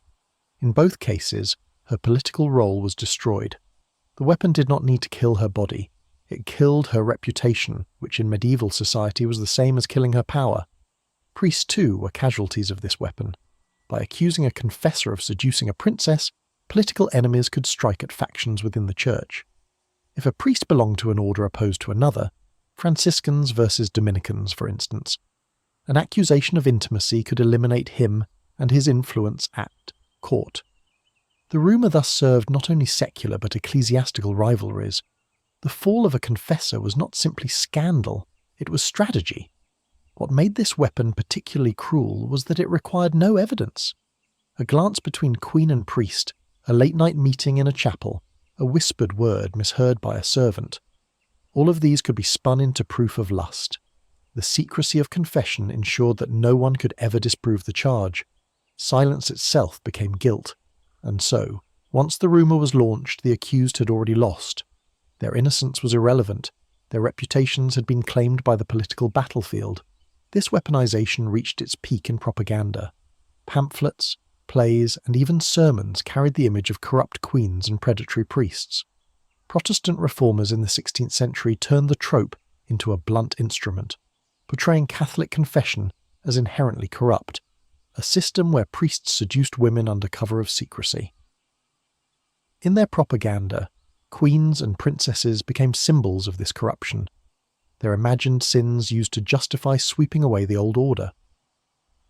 In both cases, her political role was destroyed. The weapon did not need to kill her body. It killed her reputation, which in medieval society was the same as killing her power. Priests, too, were casualties of this weapon. By accusing a confessor of seducing a princess, political enemies could strike at factions within the church. If a priest belonged to an order opposed to another, Franciscans versus Dominicans, for instance, an accusation of intimacy could eliminate him and his influence at court. The rumour thus served not only secular but ecclesiastical rivalries. The fall of a confessor was not simply scandal, it was strategy. What made this weapon particularly cruel was that it required no evidence. A glance between queen and priest, a late-night meeting in a chapel, a whispered word misheard by a servant. All of these could be spun into proof of lust. The secrecy of confession ensured that no one could ever disprove the charge. Silence itself became guilt. And so, once the rumour was launched, the accused had already lost. Their innocence was irrelevant. Their reputations had been claimed by the political battlefield. This weaponization reached its peak in propaganda. Pamphlets, plays, and even sermons carried the image of corrupt queens and predatory priests. Protestant reformers in the 16th century turned the trope into a blunt instrument, portraying Catholic confession as inherently corrupt, a system where priests seduced women under cover of secrecy. In their propaganda, queens and princesses became symbols of this corruption, their imagined sins used to justify sweeping away the old order.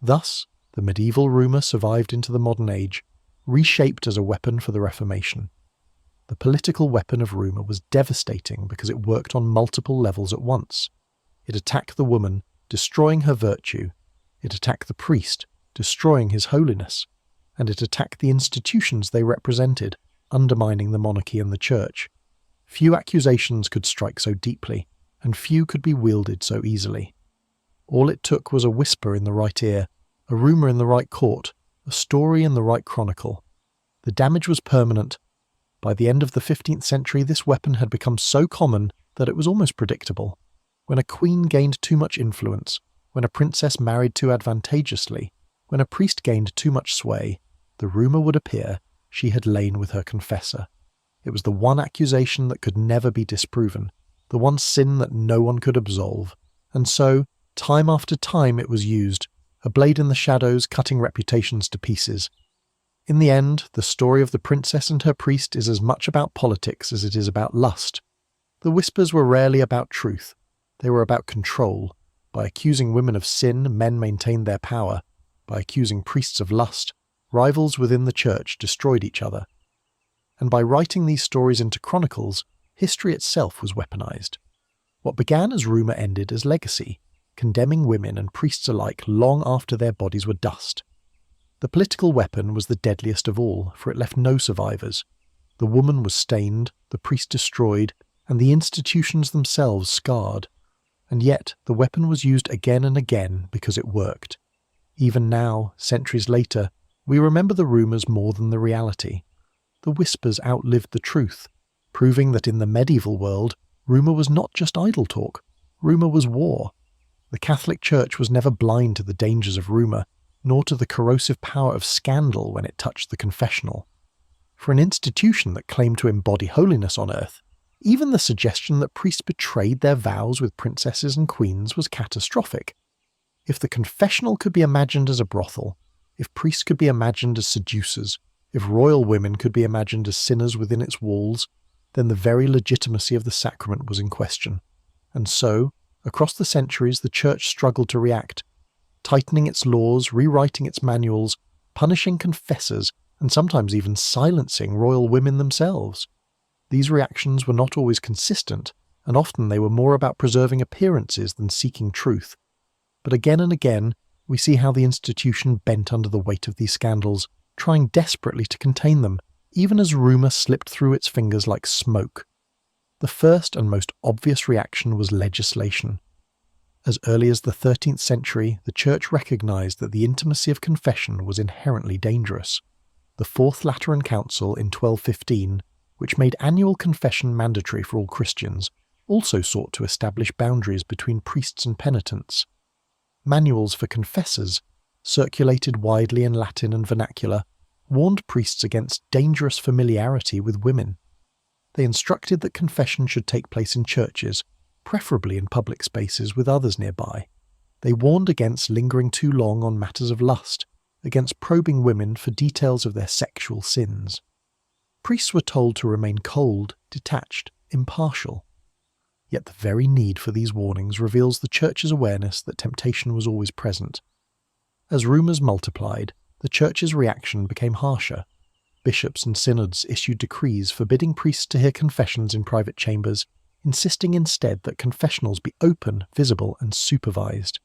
Thus, the medieval rumour survived into the modern age, reshaped as a weapon for the Reformation. The political weapon of rumour was devastating because it worked on multiple levels at once. It attacked the woman, destroying her virtue. It attacked the priest, destroying his holiness. And it attacked the institutions they represented, undermining the monarchy and the church. Few accusations could strike so deeply, and few could be wielded so easily. All it took was a whisper in the right ear, a rumour in the right court, a story in the right chronicle. The damage was permanent, By the end of the 15th century, this weapon had become so common that it was almost predictable. When a queen gained too much influence, when a princess married too advantageously, when a priest gained too much sway, the rumour would appear she had lain with her confessor. It was the one accusation that could never be disproven, the one sin that no one could absolve, and so, time after time it was used, a blade in the shadows cutting reputations to pieces. In the end, the story of the princess and her priest is as much about politics as it is about lust. The whispers were rarely about truth. They were about control. By accusing women of sin, men maintained their power. By accusing priests of lust, rivals within the church destroyed each other. And by writing these stories into chronicles, history itself was weaponized. What began as rumour ended as legacy, condemning women and priests alike long after their bodies were dust. The political weapon was the deadliest of all, for it left no survivors. The woman was stained, the priest destroyed, and the institutions themselves scarred. And yet the weapon was used again and again because it worked. Even now, centuries later, we remember the rumours more than the reality. The whispers outlived the truth, proving that in the medieval world, rumour was not just idle talk. Rumour was war. The Catholic Church was never blind to the dangers of rumour, nor to the corrosive power of scandal when it touched the confessional. For an institution that claimed to embody holiness on earth, even the suggestion that priests betrayed their vows with princesses and queens was catastrophic. If the confessional could be imagined as a brothel, if priests could be imagined as seducers, if royal women could be imagined as sinners within its walls, then the very legitimacy of the sacrament was in question. And so, across the centuries, the Church struggled to react, tightening its laws, rewriting its manuals, punishing confessors, and sometimes even silencing royal women themselves. These reactions were not always consistent, and often they were more about preserving appearances than seeking truth. But again and again, we see how the institution bent under the weight of these scandals, trying desperately to contain them, even as rumour slipped through its fingers like smoke. The first and most obvious reaction was legislation. As early as the 13th century, the Church recognised that the intimacy of confession was inherently dangerous. The Fourth Lateran Council in 1215, which made annual confession mandatory for all Christians, also sought to establish boundaries between priests and penitents. Manuals for confessors, circulated widely in Latin and vernacular, warned priests against dangerous familiarity with women. They instructed that confession should take place in churches, preferably in public spaces with others nearby. They warned against lingering too long on matters of lust, against probing women for details of their sexual sins. Priests were told to remain cold, detached, impartial. Yet the very need for these warnings reveals the Church's awareness that temptation was always present. As rumours multiplied, the Church's reaction became harsher. Bishops and synods issued decrees forbidding priests to hear confessions in private chambers, insisting instead that confessionals be open, visible, and supervised.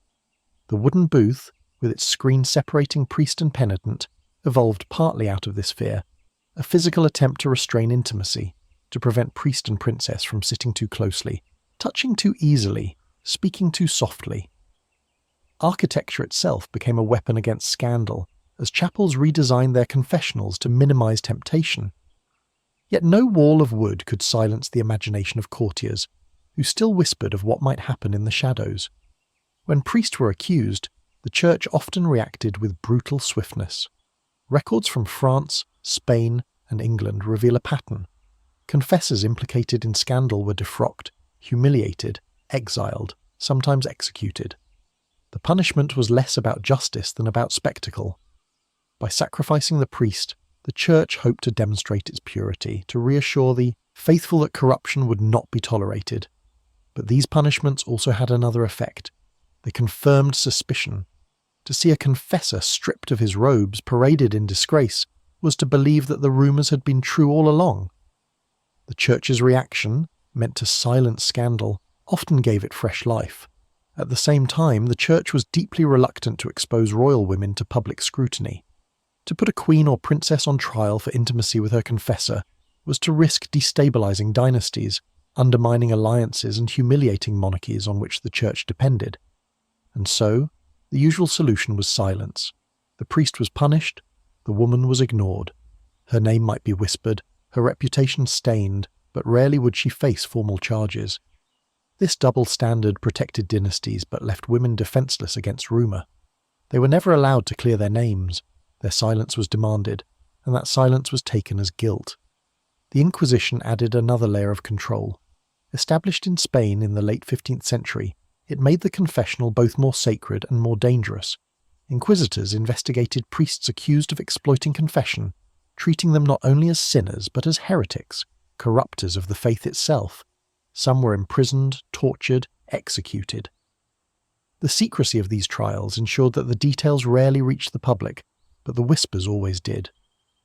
The wooden booth, with its screen separating priest and penitent, evolved partly out of this fear, a physical attempt to restrain intimacy, to prevent priest and princess from sitting too closely, touching too easily, speaking too softly. Architecture itself became a weapon against scandal, as chapels redesigned their confessionals to minimize temptation. Yet no wall of wood could silence the imagination of courtiers, who still whispered of what might happen in the shadows. When priests were accused, the Church often reacted with brutal swiftness. Records from France, Spain, and England reveal a pattern. Confessors implicated in scandal were defrocked, humiliated, exiled, sometimes executed. The punishment was less about justice than about spectacle. By sacrificing the priest, the Church hoped to demonstrate its purity, to reassure the faithful that corruption would not be tolerated. But these punishments also had another effect. They confirmed suspicion. To see a confessor stripped of his robes, paraded in disgrace, was to believe that the rumours had been true all along. The Church's reaction, meant to silence scandal, often gave it fresh life. At the same time, the Church was deeply reluctant to expose royal women to public scrutiny. To put a queen or princess on trial for intimacy with her confessor was to risk destabilizing dynasties, undermining alliances and humiliating monarchies on which the Church depended. And so, the usual solution was silence. The priest was punished, the woman was ignored. Her name might be whispered, her reputation stained, but rarely would she face formal charges. This double standard protected dynasties but left women defenseless against rumour. They were never allowed to clear their names, their silence was demanded, and that silence was taken as guilt. The Inquisition added another layer of control. Established in Spain in the late 15th century, it made the confessional both more sacred and more dangerous. Inquisitors investigated priests accused of exploiting confession, treating them not only as sinners but as heretics, corrupters of the faith itself. Some were imprisoned, tortured, executed. The secrecy of these trials ensured that the details rarely reached the public, but the whispers always did.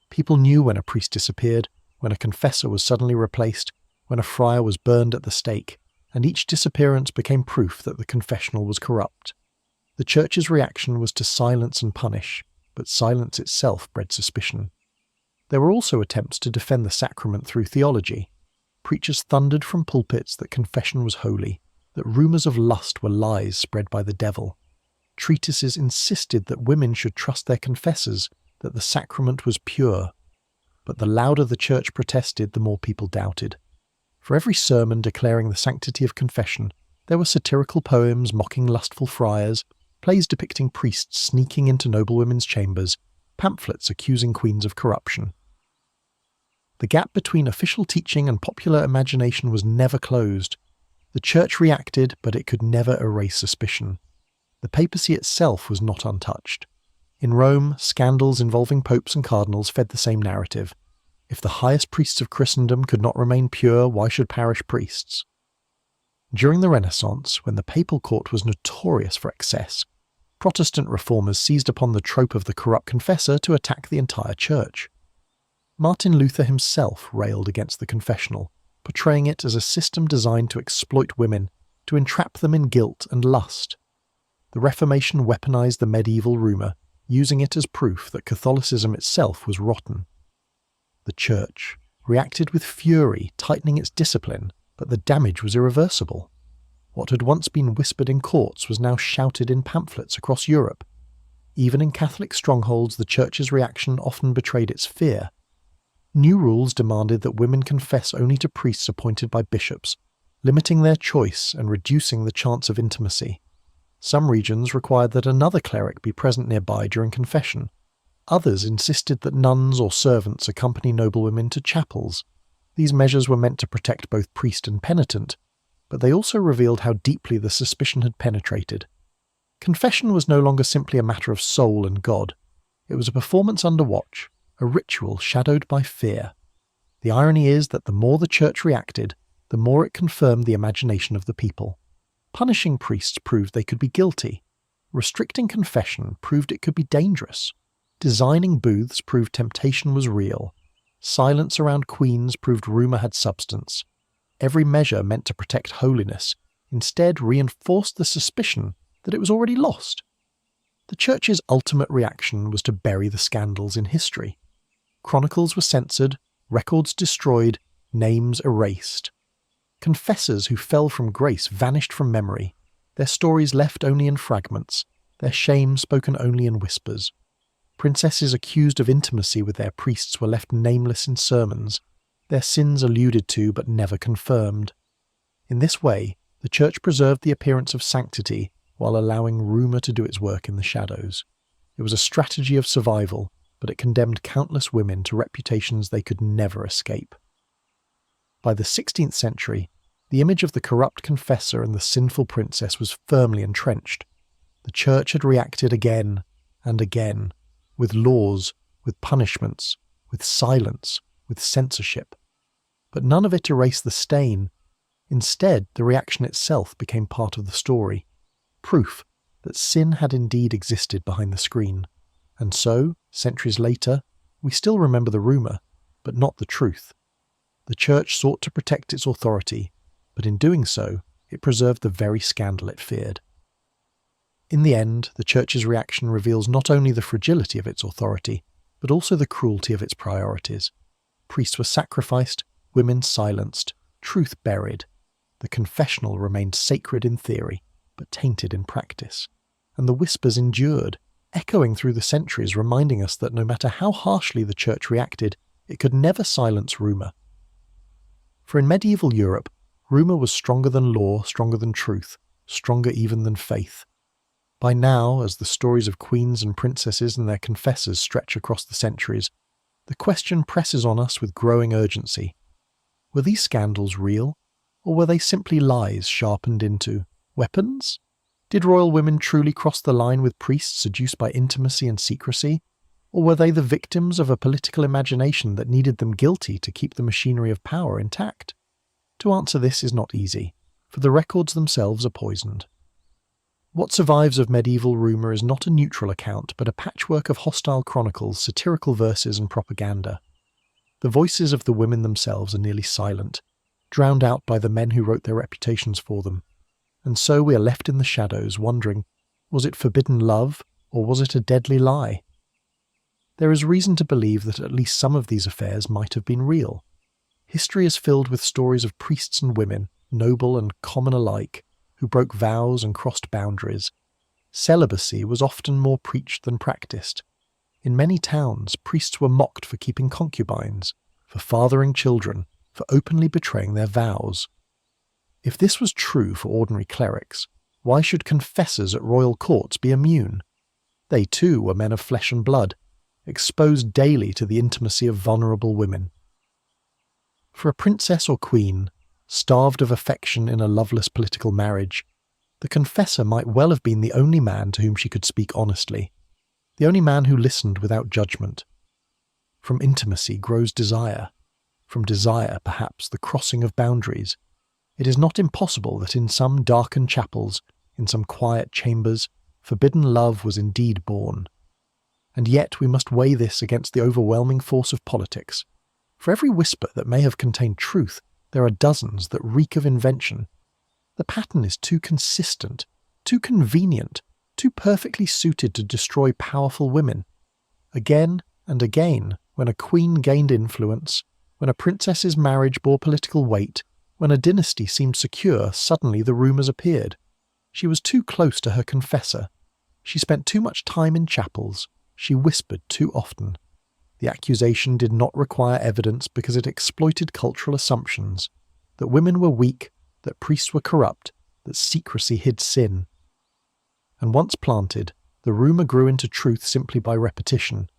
People knew when a priest disappeared, when a confessor was suddenly replaced, when a friar was burned at the stake, and each disappearance became proof that the confessional was corrupt. The Church's reaction was to silence and punish, but silence itself bred suspicion. There were also attempts to defend the sacrament through theology. Preachers thundered from pulpits that confession was holy, that rumours of lust were lies spread by the devil. Treatises insisted that women should trust their confessors, that the sacrament was pure. But the louder the Church protested, the more people doubted. For every sermon declaring the sanctity of confession, there were satirical poems mocking lustful friars, plays depicting priests sneaking into noblewomen's chambers, pamphlets accusing queens of corruption. The gap between official teaching and popular imagination was never closed. The Church reacted, but it could never erase suspicion. The papacy itself was not untouched. In Rome, scandals involving popes and cardinals fed the same narrative. If the highest priests of Christendom could not remain pure, why should parish priests? During the Renaissance, when the papal court was notorious for excess, Protestant reformers seized upon the trope of the corrupt confessor to attack the entire Church. Martin Luther himself railed against the confessional, portraying it as a system designed to exploit women, to entrap them in guilt and lust. The Reformation weaponized the medieval rumour, using it as proof that Catholicism itself was rotten. The Church reacted with fury, tightening its discipline, but the damage was irreversible. What had once been whispered in courts was now shouted in pamphlets across Europe. Even in Catholic strongholds, the Church's reaction often betrayed its fear. New rules demanded that women confess only to priests appointed by bishops, limiting their choice and reducing the chance of intimacy. Some regions required that another cleric be present nearby during confession. Others insisted that nuns or servants accompany noblewomen to chapels. These measures were meant to protect both priest and penitent, but they also revealed how deeply the suspicion had penetrated. Confession was no longer simply a matter of soul and God. It was a performance under watch, a ritual shadowed by fear. The irony is that the more the Church reacted, the more it confirmed the imagination of the people. Punishing priests proved they could be guilty. Restricting confession proved it could be dangerous. Designing booths proved temptation was real. Silence around queens proved rumour had substance. Every measure meant to protect holiness, instead reinforced the suspicion that it was already lost. The Church's ultimate reaction was to bury the scandals in history. Chronicles were censored, records destroyed, names erased. Confessors who fell from grace vanished from memory, their stories left only in fragments, their shame spoken only in whispers. Princesses accused of intimacy with their priests were left nameless in sermons, their sins alluded to but never confirmed. In this way, the Church preserved the appearance of sanctity while allowing rumour to do its work in the shadows. It was a strategy of survival, but it condemned countless women to reputations they could never escape. By the 16th century, the image of the corrupt confessor and the sinful princess was firmly entrenched. The Church had reacted again and again, with laws, with punishments, with silence, with censorship. But none of it erased the stain. Instead, the reaction itself became part of the story, proof that sin had indeed existed behind the screen. And so, centuries later, we still remember the rumour, but not the truth. The Church sought to protect its authority, but in doing so, it preserved the very scandal it feared. In the end, the Church's reaction reveals not only the fragility of its authority, but also the cruelty of its priorities. Priests were sacrificed, women silenced, truth buried. The confessional remained sacred in theory, but tainted in practice. And the whispers endured, echoing through the centuries, reminding us that no matter how harshly the Church reacted, It could never silence rumour. For in medieval Europe, rumour was stronger than law, stronger than truth, stronger even than faith. By now, as the stories of queens and princesses and their confessors stretch across the centuries, the question presses on us with growing urgency. Were these scandals real, or were they simply lies sharpened into weapons? Did royal women truly cross the line with priests seduced by intimacy and secrecy, or were they the victims of a political imagination that needed them guilty to keep the machinery of power intact? To answer this is not easy, for the records themselves are poisoned. What survives of medieval rumour is not a neutral account, but a patchwork of hostile chronicles, satirical verses and propaganda. The voices of the women themselves are nearly silent, drowned out by the men who wrote their reputations for them. And so we are left in the shadows, wondering, was it forbidden love, or was it a deadly lie? There is reason to believe that at least some of these affairs might have been real. History is filled with stories of priests and women, noble and common alike, who broke vows and crossed boundaries. Celibacy was often more preached than practiced. In many towns, priests were mocked for keeping concubines, for fathering children, for openly betraying their vows. If this was true for ordinary clerics, why should confessors at royal courts be immune? They too were men of flesh and blood, exposed daily to the intimacy of vulnerable women. For a princess or queen, starved of affection in a loveless political marriage, the confessor might well have been the only man to whom she could speak honestly, the only man who listened without judgment. From intimacy grows desire. From desire, perhaps, the crossing of boundaries. It is not impossible that in some darkened chapels, in some quiet chambers, forbidden love was indeed born. And yet we must weigh this against the overwhelming force of politics. For every whisper that may have contained truth, there are dozens that reek of invention. The pattern is too consistent, too convenient, too perfectly suited to destroy powerful women. Again and again, when a queen gained influence, when a princess's marriage bore political weight, when a dynasty seemed secure, suddenly the rumours appeared. She was too close to her confessor. She spent too much time in chapels. She whispered too often. The accusation did not require evidence because it exploited cultural assumptions, that women were weak, that priests were corrupt, that secrecy hid sin. And once planted, the rumour grew into truth simply by repetition.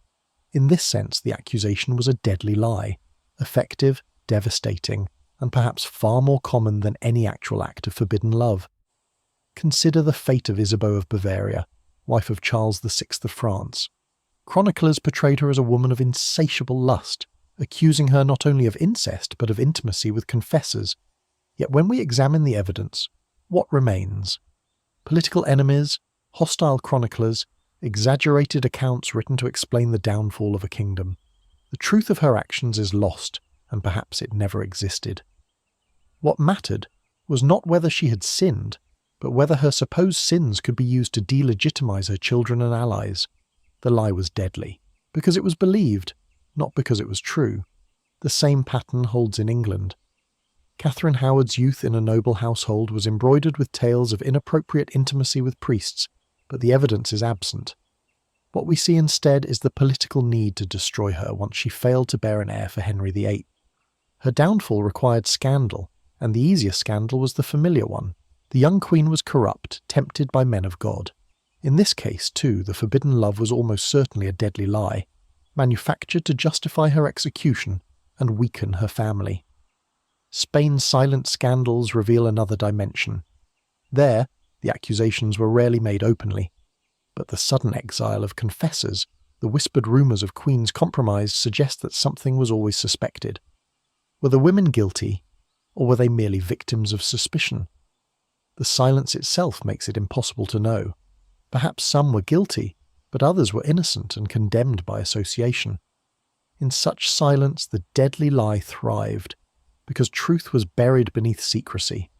In this sense, the accusation was a deadly lie, effective, devastating, and perhaps far more common than any actual act of forbidden love. Consider the fate of Isabeau of Bavaria, wife of Charles VI of France. Chroniclers portrayed her as a woman of insatiable lust, accusing her not only of incest but of intimacy with confessors. Yet when we examine the evidence, what remains? Political enemies, hostile chroniclers, exaggerated accounts written to explain the downfall of a kingdom. The truth of her actions is lost, and perhaps it never existed. What mattered was not whether she had sinned, but whether her supposed sins could be used to delegitimize her children and allies. The lie was deadly, because it was believed, not because it was true. The same pattern holds in England. Catherine Howard's youth in a noble household was embroidered with tales of inappropriate intimacy with priests, but the evidence is absent. What we see instead is the political need to destroy her once she failed to bear an heir for Henry VIII. Her downfall required scandal, and the easiest scandal was the familiar one. The young queen was corrupt, tempted by men of God. In this case, too, the forbidden love was almost certainly a deadly lie, manufactured to justify her execution and weaken her family. Spain's silent scandals reveal another dimension. There, the accusations were rarely made openly, but the sudden exile of confessors, the whispered rumours of Queen's compromise suggest that something was always suspected. Were the women guilty, or were they merely victims of suspicion? The silence itself makes it impossible to know. Perhaps some were guilty, but others were innocent and condemned by association. In such silence, the deadly lie thrived, because truth was buried beneath secrecy.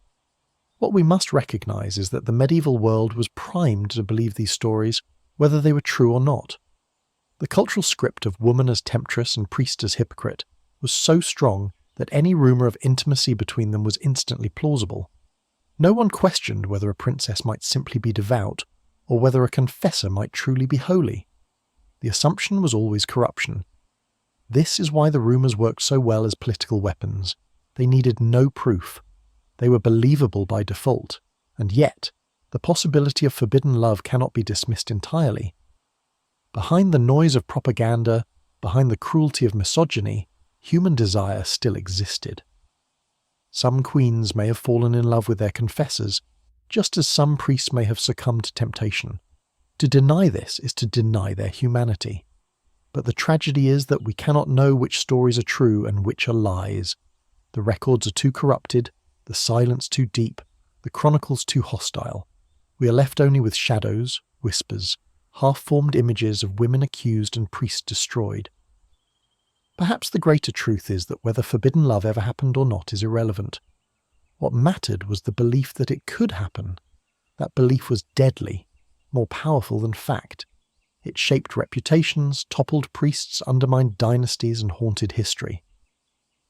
What we must recognise is that the medieval world was primed to believe these stories, whether they were true or not. The cultural script of woman as temptress and priest as hypocrite was so strong that any rumour of intimacy between them was instantly plausible. No one questioned whether a princess might simply be devout, or whether a confessor might truly be holy. The assumption was always corruption. This is why the rumours worked so well as political weapons. They needed no proof. They were believable by default, and yet, the possibility of forbidden love cannot be dismissed entirely. Behind the noise of propaganda, behind the cruelty of misogyny, human desire still existed. Some queens may have fallen in love with their confessors, just as some priests may have succumbed to temptation. To deny this is to deny their humanity. But the tragedy is that we cannot know which stories are true and which are lies. The records are too corrupted, the silence too deep, the chronicles too hostile. We are left only with shadows, whispers, half-formed images of women accused and priests destroyed. Perhaps the greater truth is that whether forbidden love ever happened or not is irrelevant. What mattered was the belief that it could happen. That belief was deadly, more powerful than fact. It shaped reputations, toppled priests, undermined dynasties, and haunted history.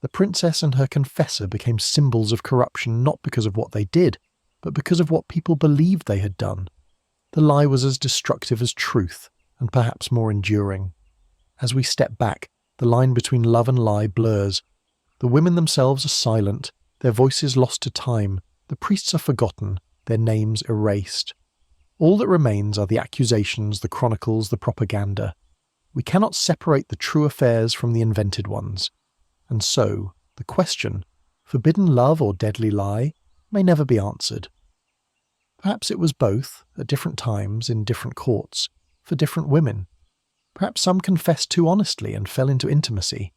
The princess and her confessor became symbols of corruption not because of what they did, but because of what people believed they had done. The lie was as destructive as truth, and perhaps more enduring. As we step back, the line between love and lie blurs. The women themselves are silent, their voices lost to time, the priests are forgotten, their names erased. All that remains are the accusations, the chronicles, the propaganda. We cannot separate the true affairs from the invented ones. And so, the question, forbidden love or deadly lie, may never be answered. Perhaps it was both, at different times, in different courts, for different women. Perhaps some confessed too honestly and fell into intimacy,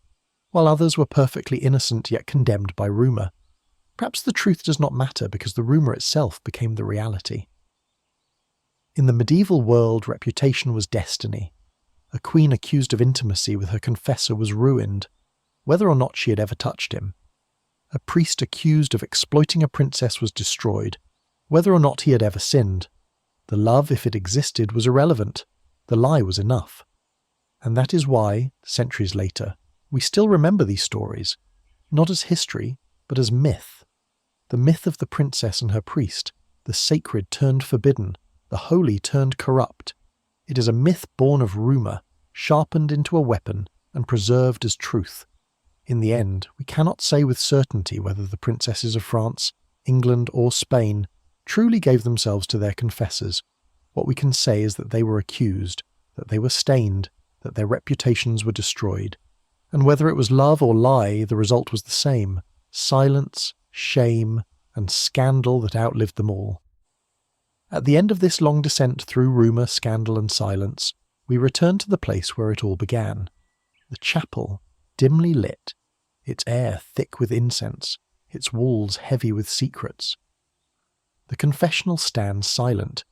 while others were perfectly innocent yet condemned by rumour. Perhaps the truth does not matter because the rumour itself became the reality. In the medieval world, reputation was destiny. A queen accused of intimacy with her confessor was ruined, whether or not she had ever touched him. A priest accused of exploiting a princess was destroyed, whether or not he had ever sinned. The love, if it existed, was irrelevant. The lie was enough. And that is why, centuries later, we still remember these stories, not as history, but as myth. The myth of the princess and her priest, the sacred turned forbidden, the holy turned corrupt. It is a myth born of rumour, sharpened into a weapon, and preserved as truth. In the end, we cannot say with certainty whether the princesses of France, England, or Spain truly gave themselves to their confessors. What we can say is that they were accused, that they were stained, that their reputations were destroyed. And whether it was love or lie, the result was the same: silence, shame, and scandal that outlived them all. At the end of this long descent through rumour, scandal, and silence, we return to the place where it all began. The chapel, dimly lit, its air thick with incense, its walls heavy with secrets. The confessional stands silent,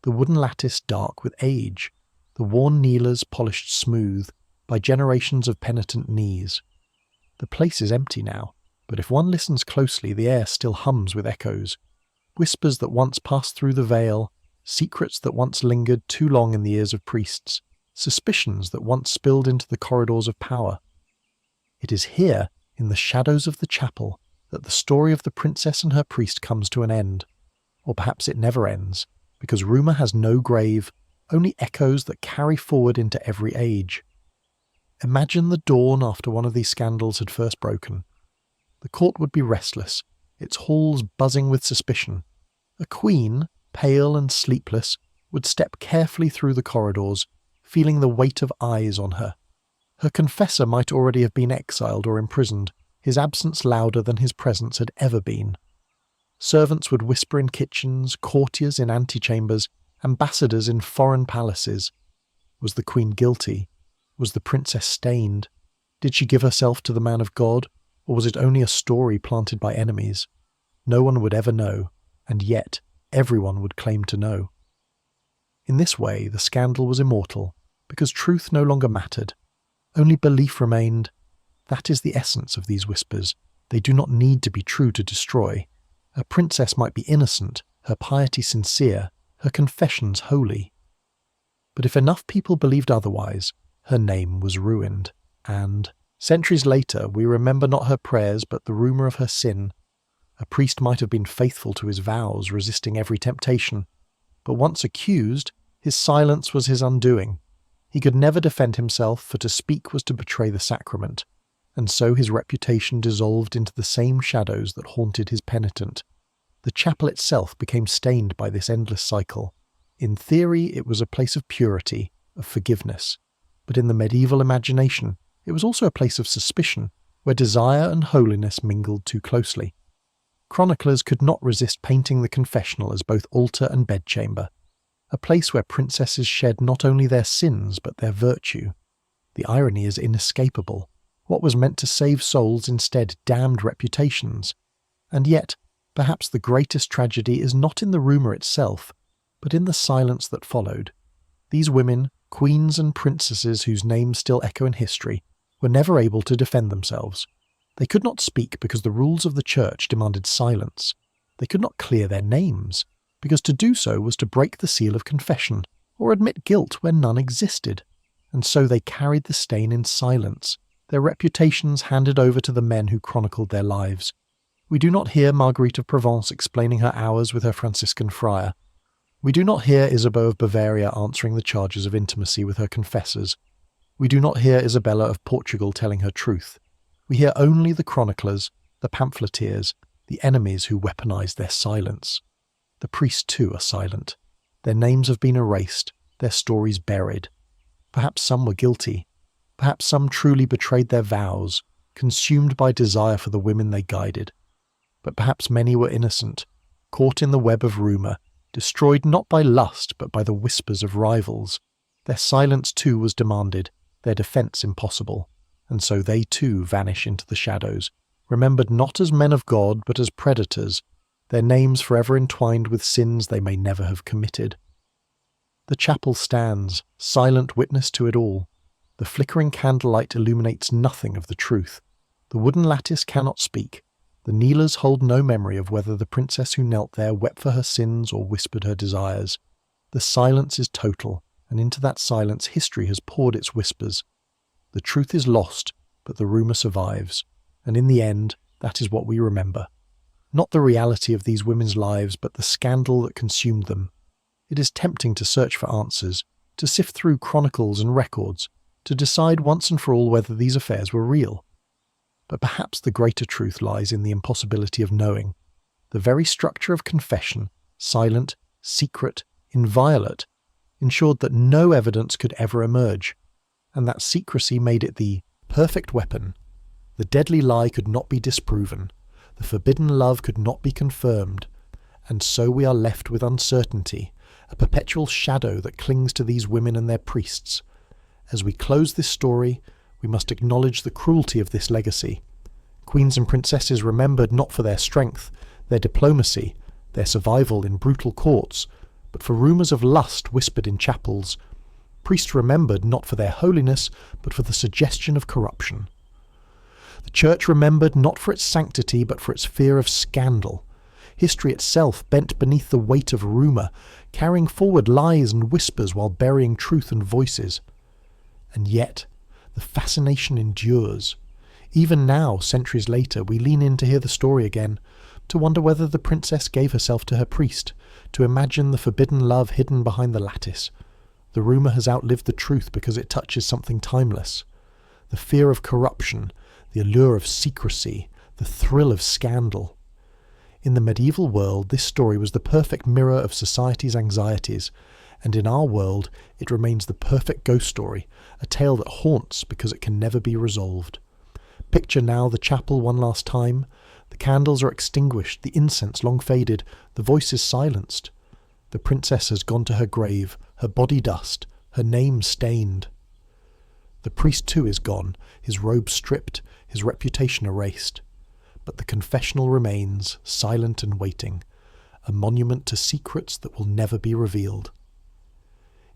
the wooden lattice dark with age, the worn kneelers polished smooth by generations of penitent knees. The place is empty now, but if one listens closely, the air still hums with echoes. Whispers that once passed through the veil, secrets that once lingered too long in the ears of priests, suspicions that once spilled into the corridors of power. It is here, in the shadows of the chapel, that the story of the princess and her priest comes to an end. Or perhaps it never ends, because rumour has no grave, only echoes that carry forward into every age. Imagine the dawn after one of these scandals had first broken. The court would be restless, its halls buzzing with suspicion. A queen, pale and sleepless, would step carefully through the corridors, feeling the weight of eyes on her. Her confessor might already have been exiled or imprisoned, his absence louder than his presence had ever been. Servants would whisper in kitchens, courtiers in antechambers, ambassadors in foreign palaces. Was the queen guilty? Was the princess stained? Did she give herself to the man of God, or was it only a story planted by enemies? No one would ever know, and yet everyone would claim to know. In this way, the scandal was immortal, because truth no longer mattered. Only belief remained. That is the essence of these whispers. They do not need to be true to destroy. A princess might be innocent, her piety sincere, her confessions holy. But if enough people believed otherwise, her name was ruined, and, centuries later, we remember not her prayers but the rumour of her sin. A priest might have been faithful to his vows, resisting every temptation, but once accused, his silence was his undoing. He could never defend himself, for to speak was to betray the sacrament, and so his reputation dissolved into the same shadows that haunted his penitent. The chapel itself became stained by this endless cycle. In theory, it was a place of purity, of forgiveness, but in the medieval imagination, it was also a place of suspicion, where desire and holiness mingled too closely. Chroniclers could not resist painting the confessional as both altar and bedchamber, a place where princesses shed not only their sins but their virtue. The irony is inescapable. What was meant to save souls instead damned reputations. And yet, perhaps the greatest tragedy is not in the rumour itself, but in the silence that followed. These women, queens and princesses whose names still echo in history, were never able to defend themselves. They could not speak because the rules of the church demanded silence. They could not clear their names, because to do so was to break the seal of confession, or admit guilt where none existed. And so they carried the stain in silence, their reputations handed over to the men who chronicled their lives. We do not hear Marguerite of Provence explaining her hours with her Franciscan friar. We do not hear Isabeau of Bavaria answering the charges of intimacy with her confessors. We do not hear Isabella of Portugal telling her truth. We hear only the chroniclers, the pamphleteers, the enemies who weaponized their silence. The priests too are silent. Their names have been erased, their stories buried. Perhaps some were guilty. Perhaps some truly betrayed their vows, consumed by desire for the women they guided. But perhaps many were innocent, caught in the web of rumour, destroyed not by lust but by the whispers of rivals. Their silence too was demanded, their defence impossible, and so they too vanish into the shadows, remembered not as men of God but as predators, their names forever entwined with sins they may never have committed. The chapel stands, silent witness to it all. The flickering candlelight illuminates nothing of the truth. The wooden lattice cannot speak. The kneelers hold no memory of whether the princess who knelt there wept for her sins or whispered her desires. The silence is total, and into that silence history has poured its whispers. The truth is lost, but the rumour survives, and in the end, that is what we remember. Not the reality of these women's lives, but the scandal that consumed them. It is tempting to search for answers, to sift through chronicles and records, to decide once and for all whether these affairs were real. But perhaps the greater truth lies in the impossibility of knowing. The very structure of confession, silent, secret, inviolate, ensured that no evidence could ever emerge, and that secrecy made it the perfect weapon. The deadly lie could not be disproven, the forbidden love could not be confirmed, and so we are left with uncertainty, a perpetual shadow that clings to these women and their priests. As we close this story, we must acknowledge the cruelty of this legacy. Queens and princesses remembered not for their strength, their diplomacy, their survival in brutal courts, but for rumours of lust whispered in chapels. Priests remembered not for their holiness, but for the suggestion of corruption. The church remembered not for its sanctity, but for its fear of scandal. History itself bent beneath the weight of rumour, carrying forward lies and whispers while burying truth and voices. And yet, the fascination endures. Even now, centuries later, we lean in to hear the story again, to wonder whether the princess gave herself to her priest, to imagine the forbidden love hidden behind the lattice. The rumour has outlived the truth because it touches something timeless. The fear of corruption, the allure of secrecy, the thrill of scandal. In the medieval world, this story was the perfect mirror of society's anxieties, and in our world, it remains the perfect ghost story, a tale that haunts because it can never be resolved. Picture now the chapel one last time. The candles are extinguished, the incense long faded, the voice is silenced. The princess has gone to her grave, her body dust, her name stained. The priest too is gone, his robe stripped, his reputation erased. But the confessional remains, silent and waiting, a monument to secrets that will never be revealed.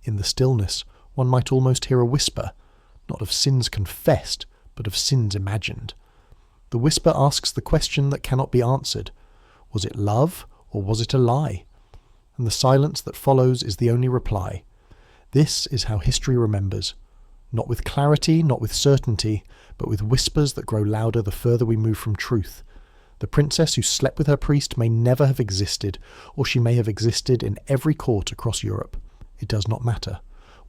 In the stillness, one might almost hear a whisper, not of sins confessed, but of sins imagined. The whisper asks the question that cannot be answered. Was it love, or was it a lie? And the silence that follows is the only reply. This is how history remembers. Not with clarity, not with certainty, but with whispers that grow louder the further we move from truth. The princess who slept with her priest may never have existed, or she may have existed in every court across Europe. It does not matter.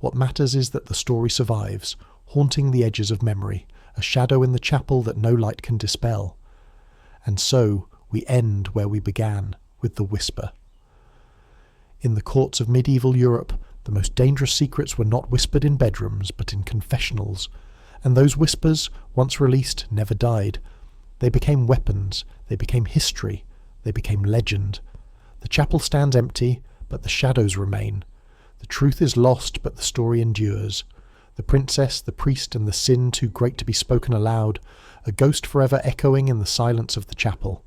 What matters is that the story survives, haunting the edges of memory, a shadow in the chapel that no light can dispel. And so we end where we began, with the whisper. In the courts of medieval Europe, the most dangerous secrets were not whispered in bedrooms, but in confessionals. And those whispers, once released, never died. They became weapons, they became history, they became legend. The chapel stands empty, but the shadows remain. The truth is lost, but the story endures. The princess, the priest, and the sin too great to be spoken aloud, a ghost forever echoing in the silence of the chapel.